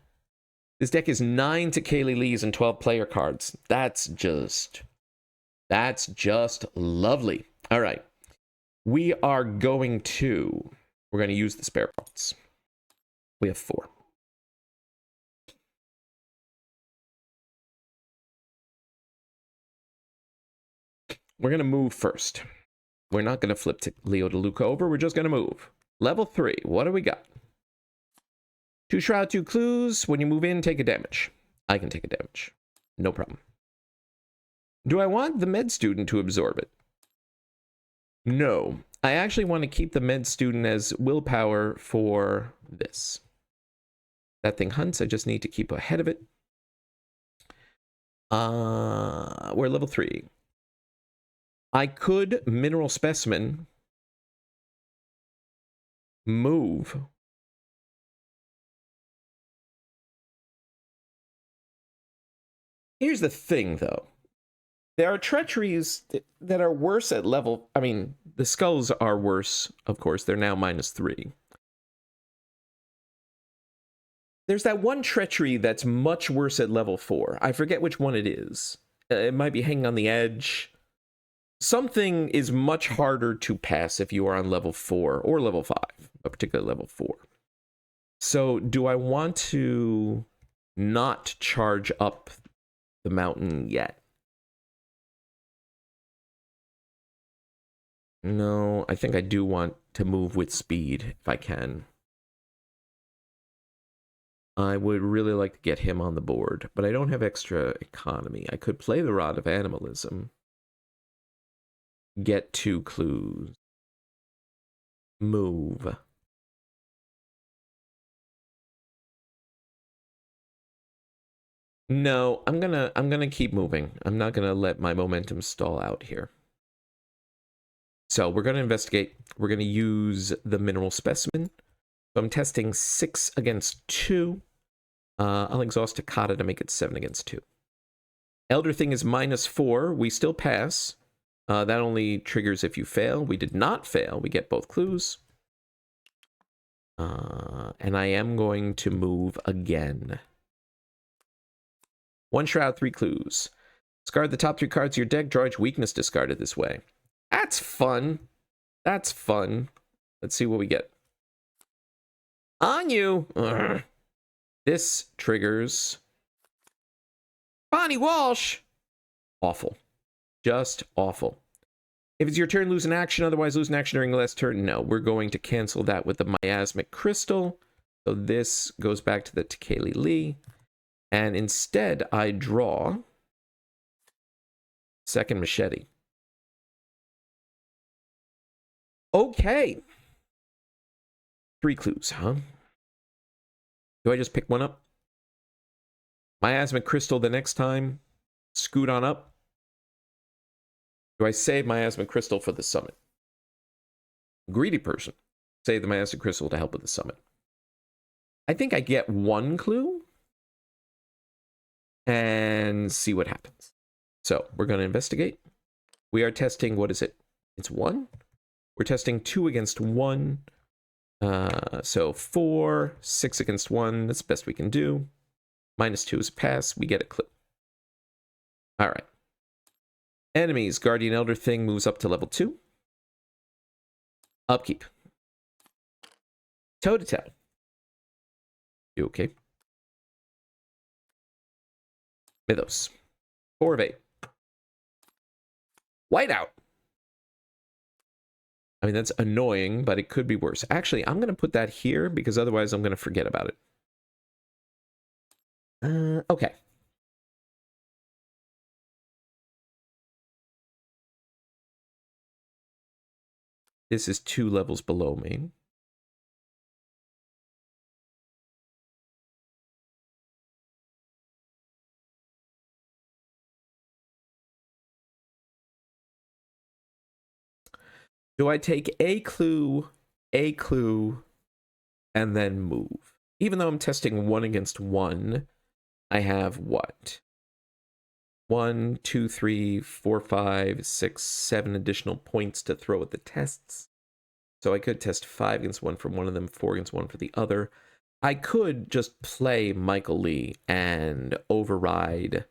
This deck is 9 to Kaylee Lee's and 12 player cards. That's just lovely. All right. We're going to use the spare parts. We have 4. We're going to move first. We're not going to flip to Leo DeLuca over. We're just going to move. Level 3. What do we got? 2 Shroud, 2 Clues. When you move in, take a damage. I can take a damage. No problem. Do I want the med student to absorb it? No. I actually want to keep the med student as willpower for this. That thing hunts. I just need to keep ahead of it. We're level 3. I could Mineral Specimen move. Here's the thing, though. There are treacheries that are worse at level... I mean, the skulls are worse, of course. They're now -3. There's that one treachery that's much worse at level 4. I forget which one it is. It might be Hanging on the Edge. Something is much harder to pass if you are on level 4 or level 5, but particularly level 4. So, do I want to not charge up the mountain yet? No, I think I do want to move with speed if I can. I would really like to get him on the board, but I don't have extra economy. I could play the Rod of Animalism. Get 2 clues. Move. No, I'm gonna keep moving. I'm not gonna let my momentum stall out here. So we're gonna investigate. We're gonna use the Mineral Specimen. So I'm testing 6 against 2. I'll exhaust Takata to make it 7 against 2. Elder Thing is -4. We still pass. That only triggers if you fail. We did not fail. We get both clues. And I am going to move again. 1 Shroud, 3 Clues. Discard the top 3 cards of your deck. Draw each weakness discarded this way. That's fun. That's fun. Let's see what we get. On you! Ugh. This triggers... Bonnie Walsh! Awful. Just awful. If it's your turn, lose an action. Otherwise, lose an action during the last turn. No, we're going to cancel that with the Miasmic Crystal. So this goes back to the Kaylee Lee. And instead, I draw... Second Machete. Okay. 3 clues, huh? Do I just pick one up? Miasmic Crystal the next time? Scoot on up? Do I save Miasmic Crystal for the summit? Greedy person. Save the Miasmic Crystal to help with the summit. I think I get 1 clue. And see what happens. So, we're going to investigate. We are testing, what is it? It's 1? We're testing 2 against 1. So 4, 6 against 1. That's the best we can do. -2 is a pass. We get a clue. All right. Enemies. Guardian Elder thing moves up to level 2. Upkeep. Toe to toe. You okay? Mythos. 4 of 8. Whiteout. I mean, that's annoying, but it could be worse. Actually, I'm going to put that here because otherwise I'm going to forget about it. Okay. This is 2 levels below me. Do I take a clue, and then move? Even though I'm testing 1 against 1, I have what? 1, 2, 3, 4, 5, 6, 7 additional points to throw at the tests. So I could test 5 against 1 from one of them, 4 against 1 for the other. I could just play Michael Lee and override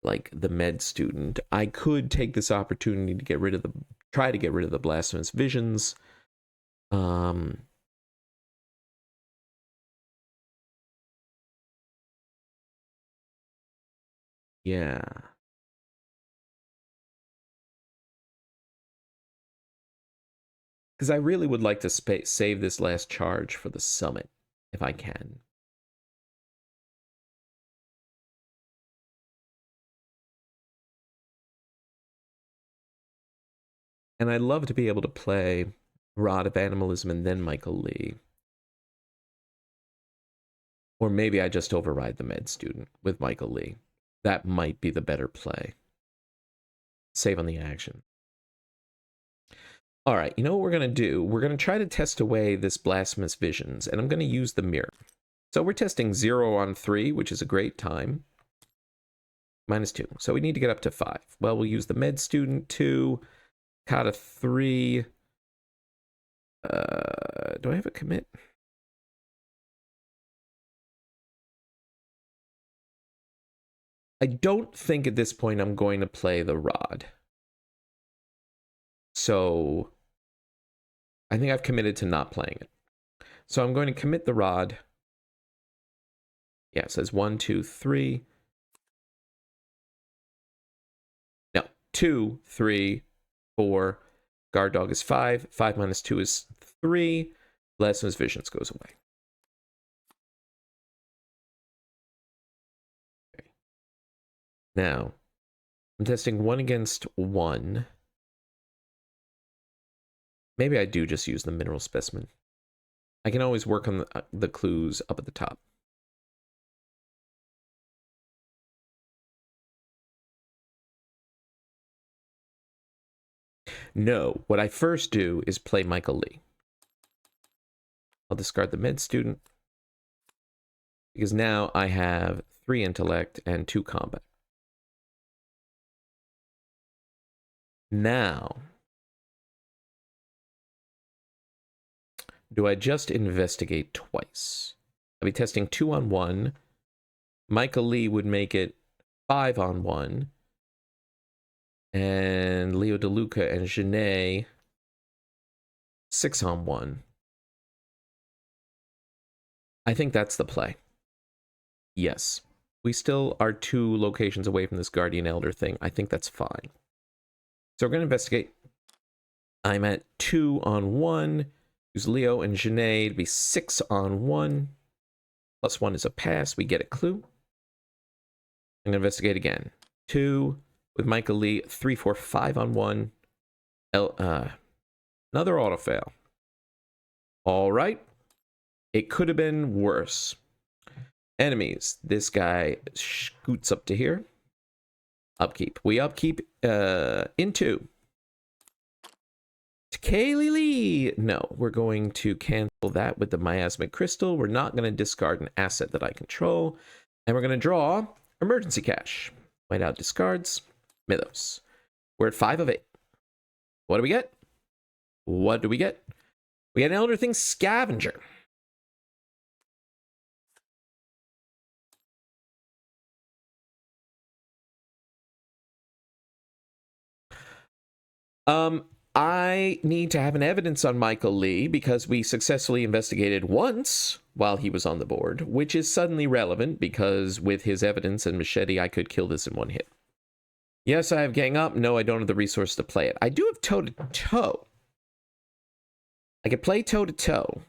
like the med student. I could take this opportunity to try to get rid of the blasphemous visions. Yeah. Because I really would like to save this last charge for the summit, if I can. And I'd love to be able to play Rod of Animalism and then Michael Lee. Or maybe I just override the med student with Michael Lee. That might be the better play. Save on the action. All right, you know what we're going to do? We're going to try to test away this blasphemous visions, and I'm going to use the mirror. So we're testing 0 on 3, which is a great time. -2. So we need to get up to 5. Well, we'll use the med student 2. Kata 3. Do I have a commit? I don't think at this point I'm going to play the rod. So I think I've committed to not playing it. So I'm going to commit the rod. Yeah, it says 1, 2, 3. No, 2, 3, 4. Guard dog is 5. 5 minus 2 is 3. Blasphemous visions goes away. Okay. Now, I'm testing 1 against 1. Maybe I do just use the mineral specimen. I can always work on the clues up at the top. No, what I first do is play Michael Lee. I'll discard the med student. Because now I have 3 intellect and 2 combat. Now, do I just investigate twice? I'll be testing 2 on 1. Michael Lee would make it 5 on 1. And Leo DeLuca and Genet 6 on 1. I think that's the play. Yes. We still are 2 locations away from this Guardian Elder thing. I think that's fine. So we're going to investigate. I'm at 2 on 1. Use Leo and Genet to be 6 on 1. +1 is a pass. We get a clue. I'm going to investigate again. 2 with Michael Lee. 3, 4, 5 on 1. Another auto fail. All right. It could have been worse. Enemies. This guy scoots up to here. Upkeep. We upkeep into Kaylee Lee. No, we're going to cancel that with the miasmic crystal. We're not going to discard an asset that I control. And we're going to draw emergency cash. White out discards. Mythos. We're at 5 of 8. What do we get? What do we get? We get an Elder Thing Scavenger. I need to have an evidence on Michael Lee because we successfully investigated once while he was on the board, which is suddenly relevant because with his evidence and machete, I could kill this in one hit. Yes, I have Gang Up. No, I don't have the resource to play it. I do have Toe-to-Toe. I can play Toe-to-Toe.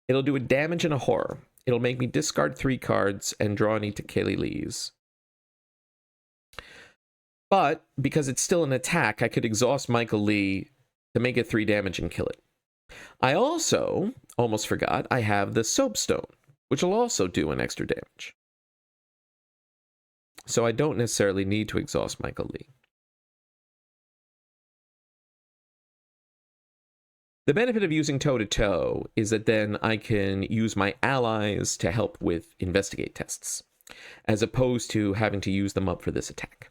It'll do a damage and a horror. It'll make me discard 3 cards and draw any Tekeli Lees. But because it's still an attack, I could exhaust Michael Lee to make it 3 damage and kill it. I also, almost forgot, I have the Soapstone, which will also do an extra damage. So I don't necessarily need to exhaust Michael Lee. The benefit of using Toe-to-Toe is that then I can use my allies to help with investigate tests, as opposed to having to use them up for this attack.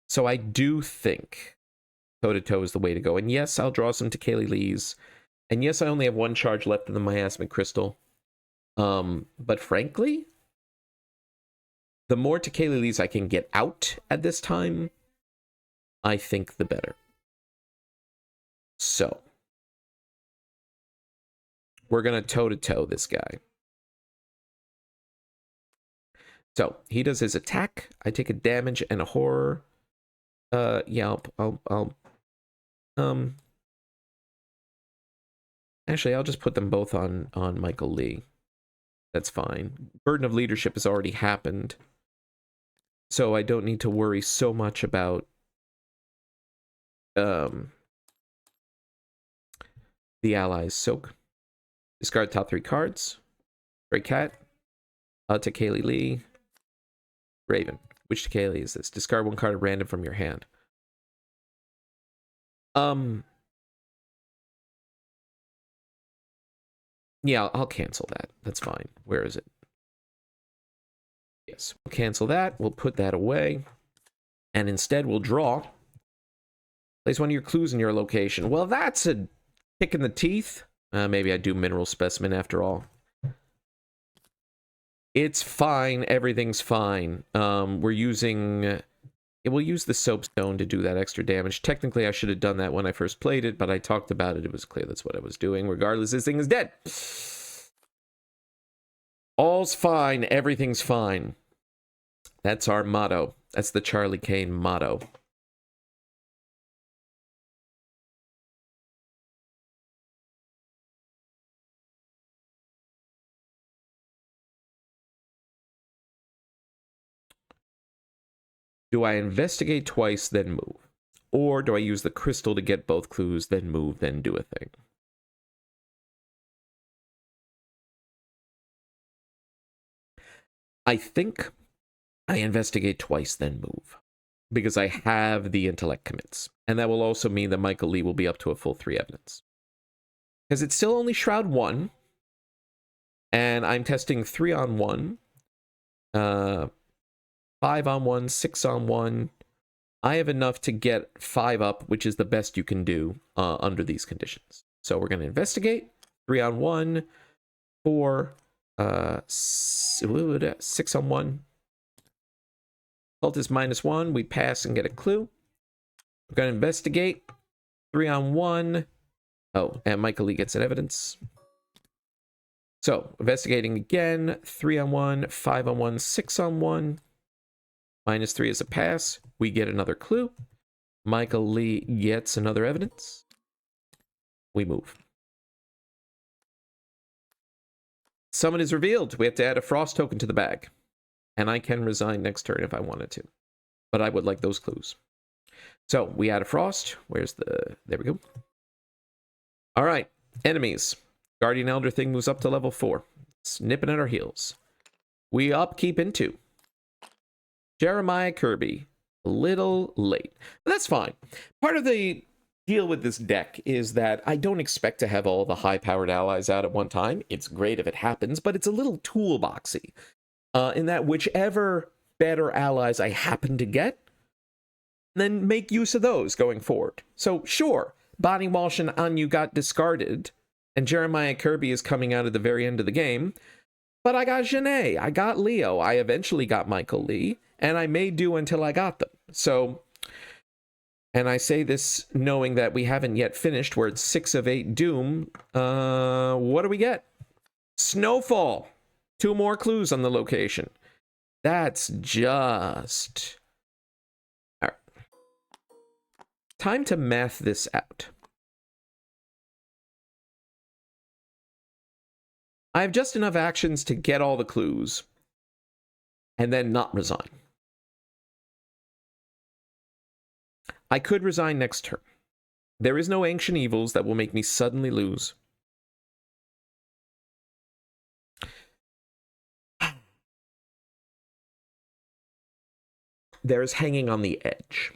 So I do think Toe-to-Toe is the way to go. And yes, I'll draw some Tekeli Lees. And yes, I only have 1 charge left in the Miasmic Crystal. But frankly, the more Tekeli Lees I can get out at this time, I think the better. So we're going to Toe-to-Toe this guy. So he does his attack. I take a damage and a horror. Yeah, actually, I'll just put them both on Michael Lee. That's fine. Burden of Leadership has already happened, so I don't need to worry so much about the allies. Soak. Discard top 3 cards. Great Cat. Tekeli Lee. Raven. Which Tekeli is this? Discard 1 card at random from your hand. Yeah, I'll cancel that. That's fine. Where is it? Yes, we'll cancel that. We'll put that away. And instead, we'll draw. Place 1 of your clues in your location. Well, that's a kick in the teeth. Maybe I do Mineral Specimen after all. It's fine. Everything's fine. We'll use the Soapstone to do that extra damage. Technically, I should have done that when I first played it, but I talked about it. It was clear that's what I was doing. Regardless, this thing is dead. All's fine. Everything's fine. That's our motto. That's the Charlie Kane motto. Do I investigate twice, then move? Or do I use the crystal to get both clues, then move, then do a thing? I think I investigate twice, then move. Because I have the intellect commits. And that will also mean that Michael Lee will be up to a full 3 evidence. Because it's still only Shroud 1. And I'm testing 3 on 1. 5 on 1, 6 on 1. I have enough to get 5 up, which is the best you can do under these conditions. So we're going to investigate. 3 on 1, 4, 6 on 1. Cult is -1. We pass and get a clue. We're going to investigate. 3 on 1. Oh, and Michael Lee gets an evidence. So, investigating again. 3 on 1, 5 on 1, 6 on 1. -3 is a pass. We get another clue. Michael Lee gets another evidence. We move. Summon is revealed. We have to add a Frost token to the bag. And I can resign next turn if I wanted to. But I would like those clues. So, we add a Frost. Where's the... There we go. Alright. Enemies. Guardian Elder Thing moves up to level 4. Snipping at our heels. We upkeep into Jeremiah Kirby. A little late. But that's fine. Part of the deal with this deck is that I don't expect to have all the high-powered allies out at one time. It's great if it happens, but it's a little toolboxy. In that whichever better allies I happen to get, then make use of those going forward. So sure, Bonnie Walsh and Anu got discarded, and Jeremiah Kirby is coming out at the very end of the game. But I got Janae, I got Leo, I eventually got Michael Lee, and I may do until I got them. So, and I say this knowing that we haven't yet finished. We're at 6 of 8 Doom. What do we get? Snowfall. 2 more clues on the location. That's just... All right. Time to math this out. I have just enough actions to get all the clues and then not resign. I could resign next turn. There is no ancient evils that will make me suddenly lose. There's hanging on the edge.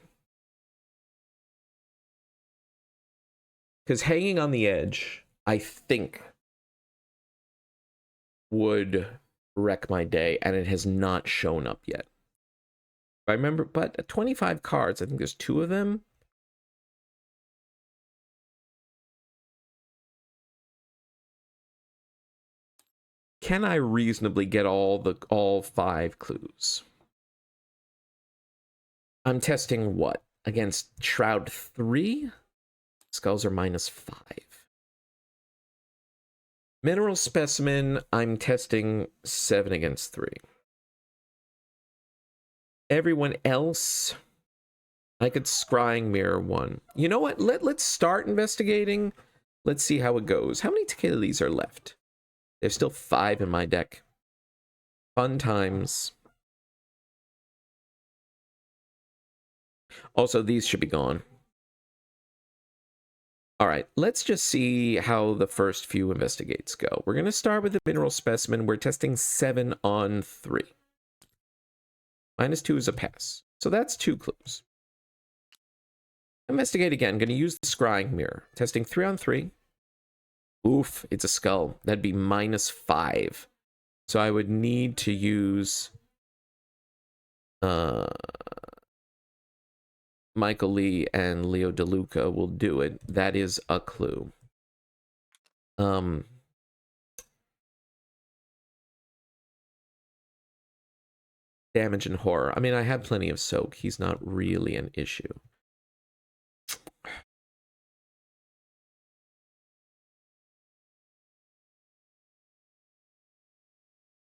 Because hanging on the edge, I think, would wreck my day, and it has not shown up yet. I remember, but 25 cards, I think there's 2 of them. Can I reasonably get all 5 clues? I'm testing what? Against Shroud 3? Skulls are -5. Mineral Specimen, I'm testing 7 against 3. Everyone else, I could Scrying Mirror 1. You know what? Let's start investigating. Let's see how it goes. How many Tequila are left? There's still 5 in my deck. Fun times. Also, these should be gone. All right, let's just see how the first few investigates go. We're going to start with the Mineral Specimen. We're testing 7 on 3. -2 is a pass. So that's 2 clues. Investigate again. Going to use the Scrying Mirror. Testing 3 on 3. Oof, it's a skull. That'd be -5. So I would need to use Michael Lee and Leo DeLuca will do it. That is a clue. Damage and Horror. I mean, I have plenty of Soak. He's not really an issue.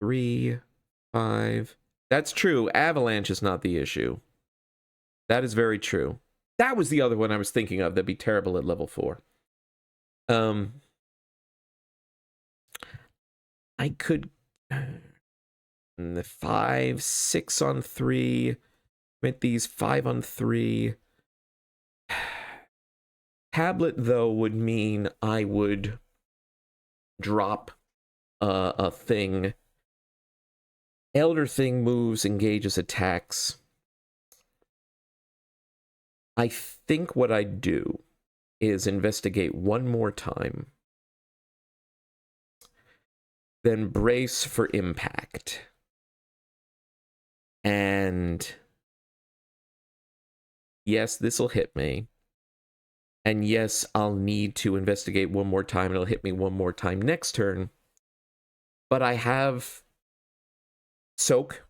Three, 5. That's true. Avalanche is not the issue. That is very true. That was the other one I was thinking of that'd be terrible at level 4. I could... the 5, 6 on 3. Commit these 5 on 3. Tablet, though, would mean I would drop a thing. Elder Thing moves, engages, attacks. I think what I'd do is investigate 1 more time. Then brace for impact. And yes, this will hit me. And yes, I'll need to investigate 1 more time. It'll hit me 1 more time next turn. But I have Soak.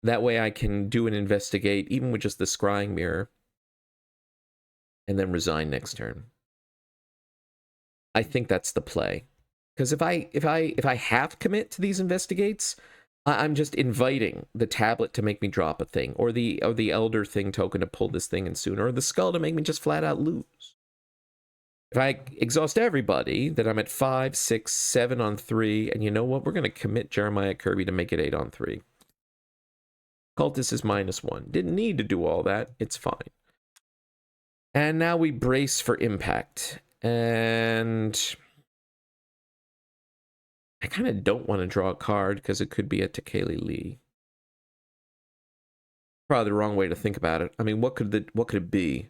That way I can do an investigate, even with just the Scrying Mirror. And then resign next turn. I think that's the play. Because if I have commit to these investigates, I'm just inviting the tablet to make me drop a thing, or the Elder Thing token to pull this thing in sooner, or the Skull to make me just flat out lose. If I exhaust everybody, then I'm at 5, 6, 7 on 3, and you know what? We're going to commit Jeremiah Kirby to make it 8 on 3. Cultist is -1. Didn't need to do all that. It's fine. And now we brace for impact. And I kind of don't want to draw a card because it could be a Tequila Lee. Probably the wrong way to think about it. I mean, what could it be?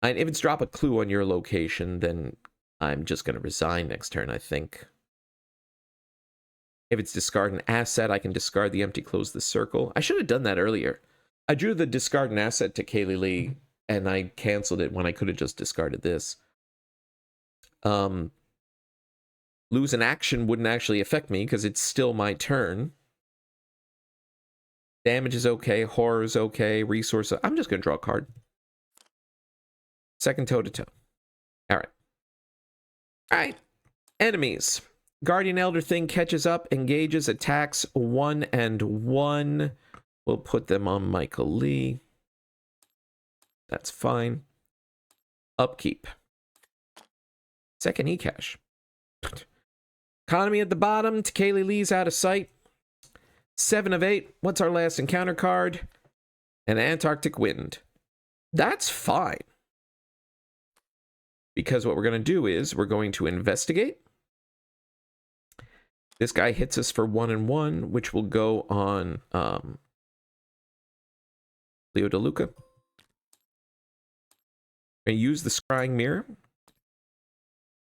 If it's drop a clue on your location, then I'm just going to resign next turn, I think. If it's discard an asset, I can discard the empty, close the circle. I should have done that earlier. I drew the discard an asset to Kaylee Lee, and I canceled it when I could have just discarded this. Lose an action wouldn't actually affect me because it's still my turn. Damage is okay. Horror is okay. Resource. I'm just going to draw a card. Second toe-to-toe. All right. All right. Enemies. Guardian Elder Thing catches up, engages, attacks 1 and 1. We'll put them on Michael Lee. That's fine. Upkeep. Second e-cash. Economy at the bottom. Kaylee Lee's out of sight. 7 of 8. What's our last encounter card? An Antarctic Wind. That's fine. Because what we're going to do is we're going to investigate. This guy hits us for 1 and 1, which will go on Leo DeLuca. We're going to use the Scrying Mirror.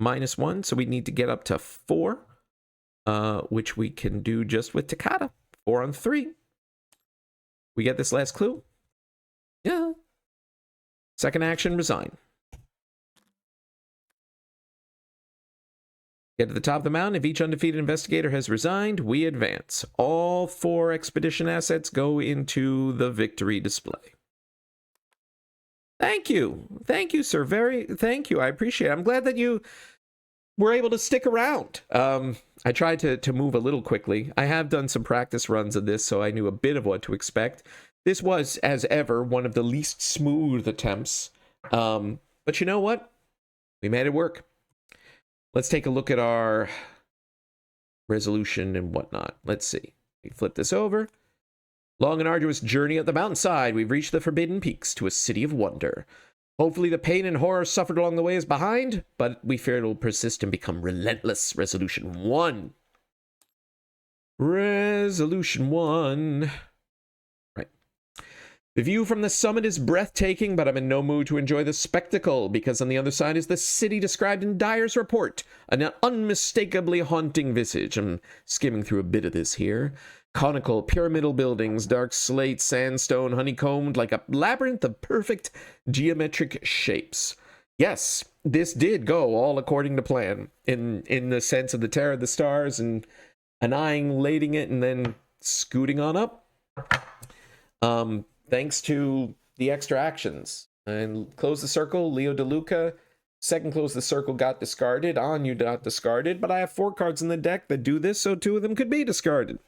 -1, so we need to get up to 4, which we can do just with Takata. 4 on 3. We get this last clue? Yeah. Second action, resign. Get to the top of the mountain. If each undefeated investigator has resigned, we advance. All 4 expedition assets go into the victory display. Thank you. Thank you, sir. Thank you. I appreciate it. I'm glad that you were able to stick around. I tried to move a little quickly. I have done some practice runs of this, so I knew a bit of what to expect. This was, as ever, one of the least smooth attempts. But you know what? We made it work. Let's take a look at our resolution and whatnot. Let's see. We flip this over. Long and arduous journey up the mountainside. We've reached the Forbidden Peaks to a city of wonder. Hopefully the pain and horror suffered along the way is behind, but we fear it will persist and become relentless. Resolution 1. Resolution 1. Right. The view from the summit is breathtaking, but I'm in no mood to enjoy the spectacle, because on the other side is the city described in Dyer's report, an unmistakably haunting visage. I'm skimming through a bit of this here. Conical, pyramidal buildings, dark slate, sandstone, honeycombed like a labyrinth of perfect geometric shapes. Yes, this did go all according to plan, in the sense of the Terror of the Stars and annihilating it and then scooting on up. Thanks to the extra actions. And close the circle, Leo DeLuca. Second close the circle got discarded. Anu got discarded, but I have 4 cards in the deck that do this, so 2 of them could be discarded.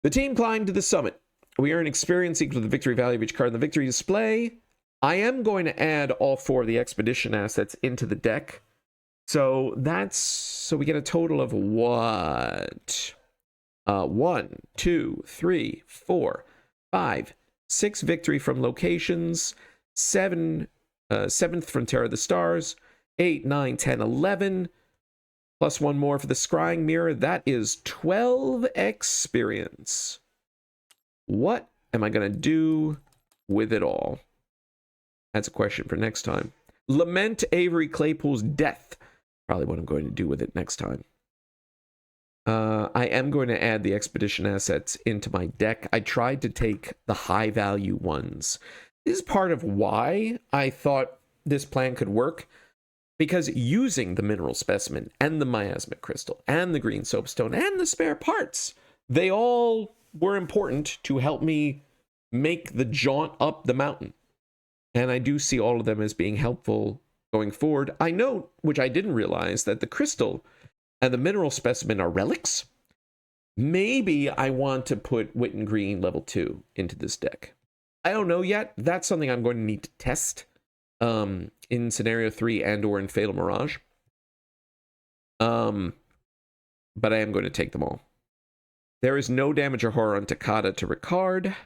The team climbed to the summit. We earn experience equal to the victory value of each card in the victory display. I am going to add all 4 of the expedition assets into the deck. So we get a total of what? 1, 2, 3, 4, 5, 6 victory from locations, 7, 7th from Terror of the Stars, 8, 9, 10, 11, plus 1 more for the Scrying Mirror. That is 12 experience. What am I going to do with it all? That's a question for next time. Lament Avery Claypool's death. Probably what I'm going to do with it next time. I am going to add the expedition assets into my deck. I tried to take the high value ones. This is part of why I thought this plan could work. Because using the mineral specimen and the miasmic crystal and the green soapstone and the spare parts, they all were important to help me make the jaunt up the mountain. And I do see all of them as being helpful going forward. I note, which I didn't realize, that the crystal and the mineral specimen are relics. Maybe I want to put Witten Green level 2 into this deck. I don't know yet. That's something I'm going to need to test. In Scenario 3 and or in Fatal Mirage. But I am going to take them all. There is no damage or horror on Takata to Ricard.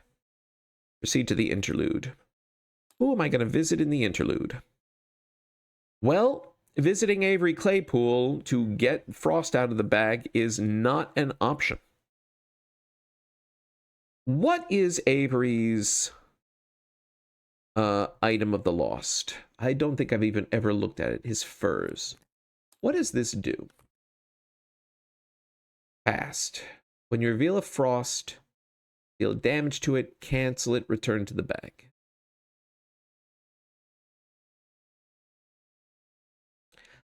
Proceed to the interlude. Who am I going to visit in the interlude? Well, visiting Avery Claypool to get Frost out of the bag is not an option. What is Avery's item of the lost? I don't think I've even ever looked at it. His furs. What does this do? Fast. When you reveal a Frost, deal damage to it, cancel it, return to the bag.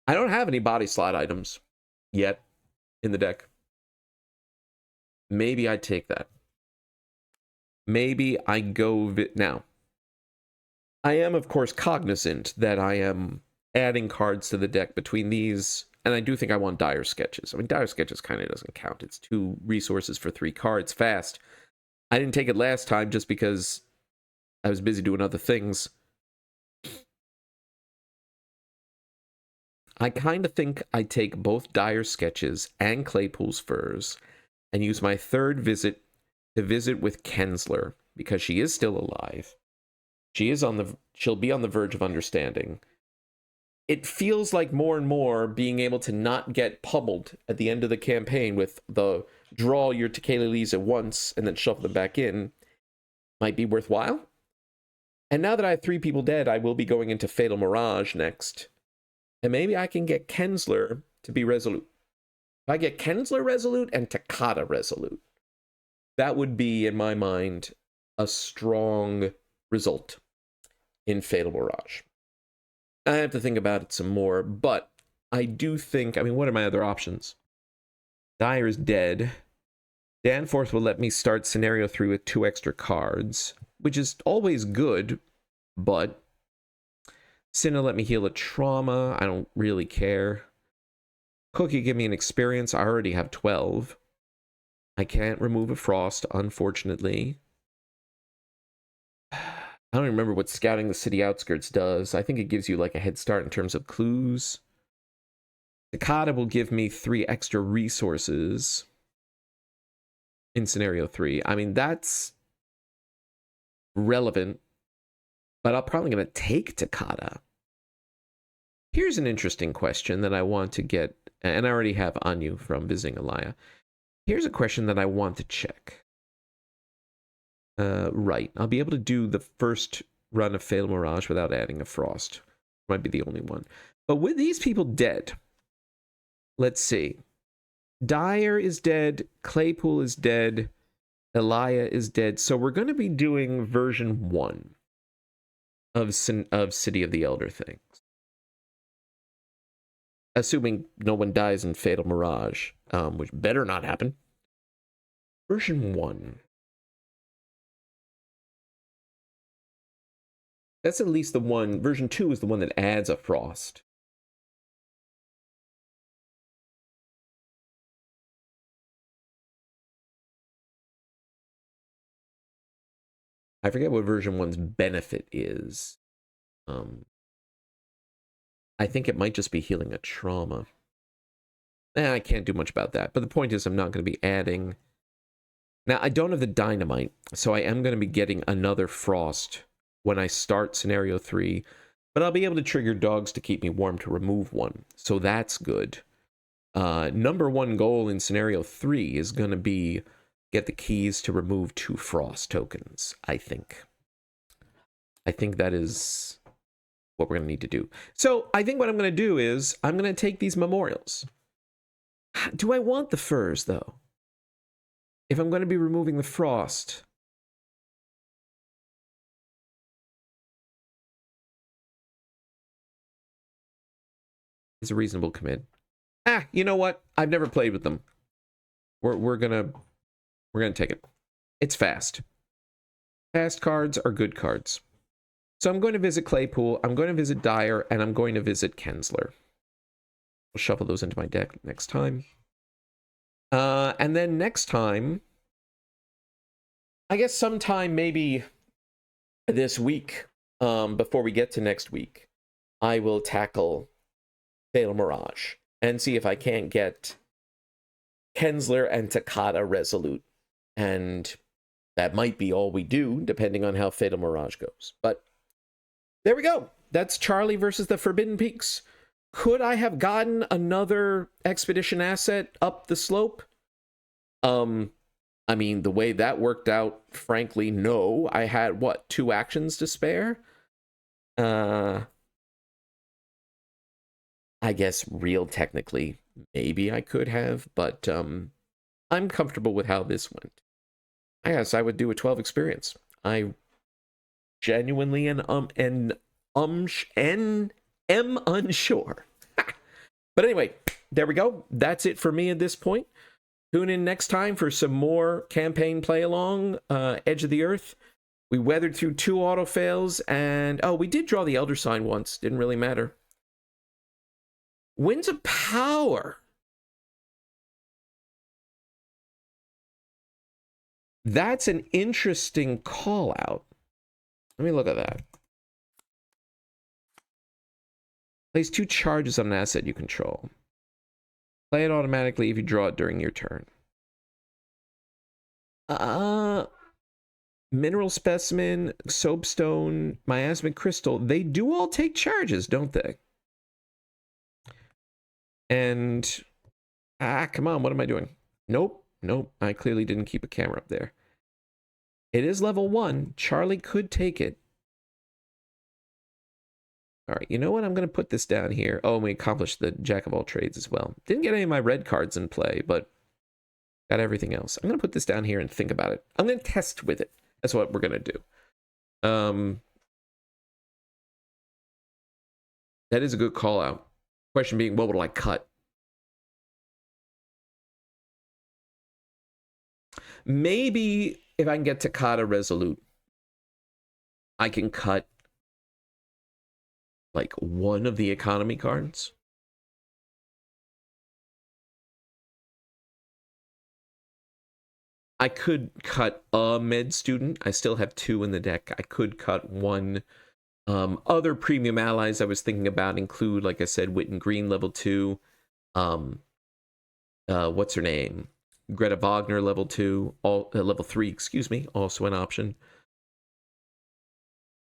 I don't have any body slot items yet in the deck. Maybe I take that. Maybe I go now. I am, of course, cognizant that I am adding cards to the deck between these, and I do think I want Dire Sketches. I mean, Dire Sketches kind of doesn't count. It's 2 resources for 3 cards fast. I didn't take it last time just because I was busy doing other things. I kind of think I take both Dire Sketches and Claypool's Furs and use my 3rd visit to visit with Kensler because she is still alive. She'll be on the verge of understanding. It feels like more and more being able to not get pummeled at the end of the campaign with the draw your Tequila at once and then shuffle them back in might be worthwhile. And now that I have 3 people dead, I will be going into Fatal Mirage next. And maybe I can get Kensler to be resolute. If I get Kensler resolute and Takata resolute, that would be, in my mind, a strong result in Fatal Mirage. I have to think about it some more, but I do think, I mean, what are my other options? Dire is dead. Danforth will let me start Scenario 3 with 2 extra cards, which is always good, but Cinna let me heal a trauma. I don't really care. Cookie give me an experience. I already have 12. I can't remove a frost, unfortunately. I don't remember what scouting the city outskirts does. I think it gives you like a head start in terms of clues. Takata will give me 3 extra resources in Scenario 3. I mean, that's relevant, but I'm probably going to take Takata. Here's an interesting question that I want to get, and I already have Anu from visiting Alaya. Here's a question that I want to check. Right, I'll be able to do the first run of Fatal Mirage without adding a Frost. Might be the only one. But with these people dead, let's see. Dyer is dead, Claypool is dead, Elia is dead. So we're going to be doing version 1 of City of the Elder Things. Assuming no one dies in Fatal Mirage, which better not happen. Version 1. That's at least the one. Version 2 is the one that adds a Frost. I forget what version 1's benefit is. I think it might just be healing a trauma. I can't do much about that. But the point is I'm not going to be adding. Now, I don't have the dynamite, so I am going to be getting another Frost when I start Scenario 3. But I'll be able to trigger dogs to keep me warm to remove 1. So that's good. Number 1 goal in Scenario 3 is going to be get the keys to remove 2 Frost tokens, I think. I think that is what we're going to need to do. So I think what I'm going to do is I'm going to take these memorials. Do I want the furs, though? If I'm going to be removing the Frost. It's a reasonable commit. You know what? I've never played with them. We're gonna take it. It's fast. Fast cards are good cards. So I'm going to visit Claypool, I'm going to visit Dyer, and I'm going to visit Kensler. I'll shuffle those into my deck next time. And then next time, I guess sometime maybe this week, before we get to next week, I will tackle Fatal Mirage and see if I can't get Kensler and Takata resolute. And that might be all we do, depending on how Fatal Mirage goes. But there we go. That's Charlie versus the Forbidden Peaks. Could I have gotten another expedition asset up the slope? I mean, the way that worked out, frankly, no. I had, what, 2 actions to spare? I guess real technically, maybe I could have, but I'm comfortable with how this went. I guess I would do a 12 experience. I genuinely am unsure But anyway, there we go. That's it for me at this point. Tune in next time for some more campaign play along, Edge of the Earth. We weathered through 2 auto fails, and oh, we did draw the Elder Sign once. Didn't really matter. Winds of Power. That's an interesting call out. Let me look at that. Place 2 charges on an asset you control. Play it automatically if you draw it during your turn. Mineral Specimen, Soapstone, Miasmic Crystal, they do all take charges, don't they? And, come on, what am I doing? Nope, I clearly didn't keep a camera up there. It is level 1. Charlie could take it. All right, you know what? I'm going to put this down here. Oh, and we accomplished the Jack of all trades as well. Didn't get any of my red cards in play, but got everything else. I'm going to put this down here and think about it. I'm going to test with it. That's what we're going to do. That is a good call out. Question being, what will I cut? Maybe if I can get Takata Resolute, I can cut like one of the economy cards. I could cut a med student. I still have 2 in the deck. I could cut 1. Other premium allies I was thinking about include, like I said, Witten Green level 2. What's her name? Greta Wagner level 2. Level 3, excuse me. Also an option.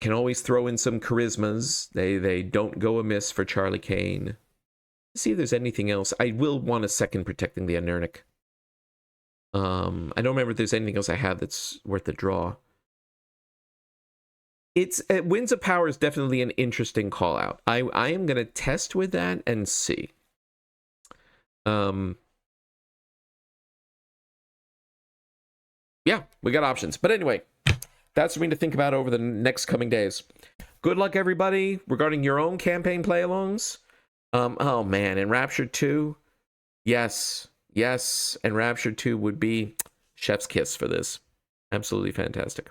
Can always throw in some charismas. They don't go amiss for Charlie Kane. Let's see if there's anything else. I will want a second Protecting the Unernic. I don't remember if there's anything else I have that's worth a draw. Winds of Power is definitely an interesting call out. I am going to test with that and see. Yeah, we got options. But anyway, that's something to think about over the next coming days. Good luck, everybody, regarding your own campaign play-alongs. Oh, man, Enraptured 2? Yes, Enraptured 2 would be chef's kiss for this. Absolutely fantastic.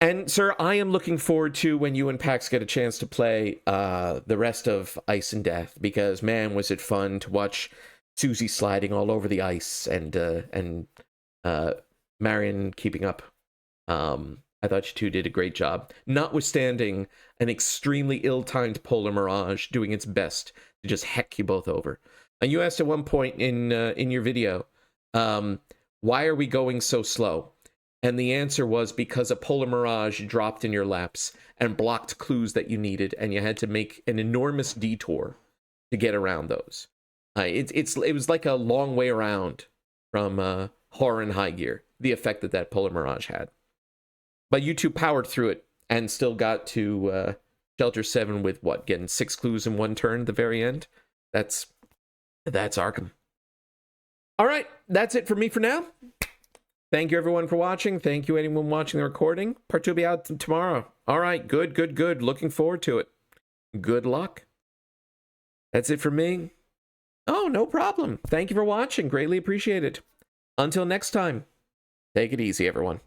And, sir, I am looking forward to when you and Pax get a chance to play the rest of Ice and Death, because, man, was it fun to watch Susie sliding all over the ice and Marion keeping up. I thought you two did a great job, notwithstanding an extremely ill-timed Polar Mirage doing its best to just heck you both over. And you asked at one point in your video, why are we going so slow? And the answer was because a Polar Mirage dropped in your laps and blocked clues that you needed, and you had to make an enormous detour to get around those. It was like a long way around from Horror and High Gear, the effect that Polar Mirage had. But you two powered through it and still got to Shelter 7 with, what, getting 6 clues in 1 turn at the very end? That's Arkham. All right, that's it for me for now. Thank you, everyone, for watching. Thank you, anyone watching the recording. Part 2 will be out tomorrow. All right, good. Looking forward to it. Good luck. That's it for me. Oh, no problem. Thank you for watching. Greatly appreciated. Until next time, take it easy, everyone.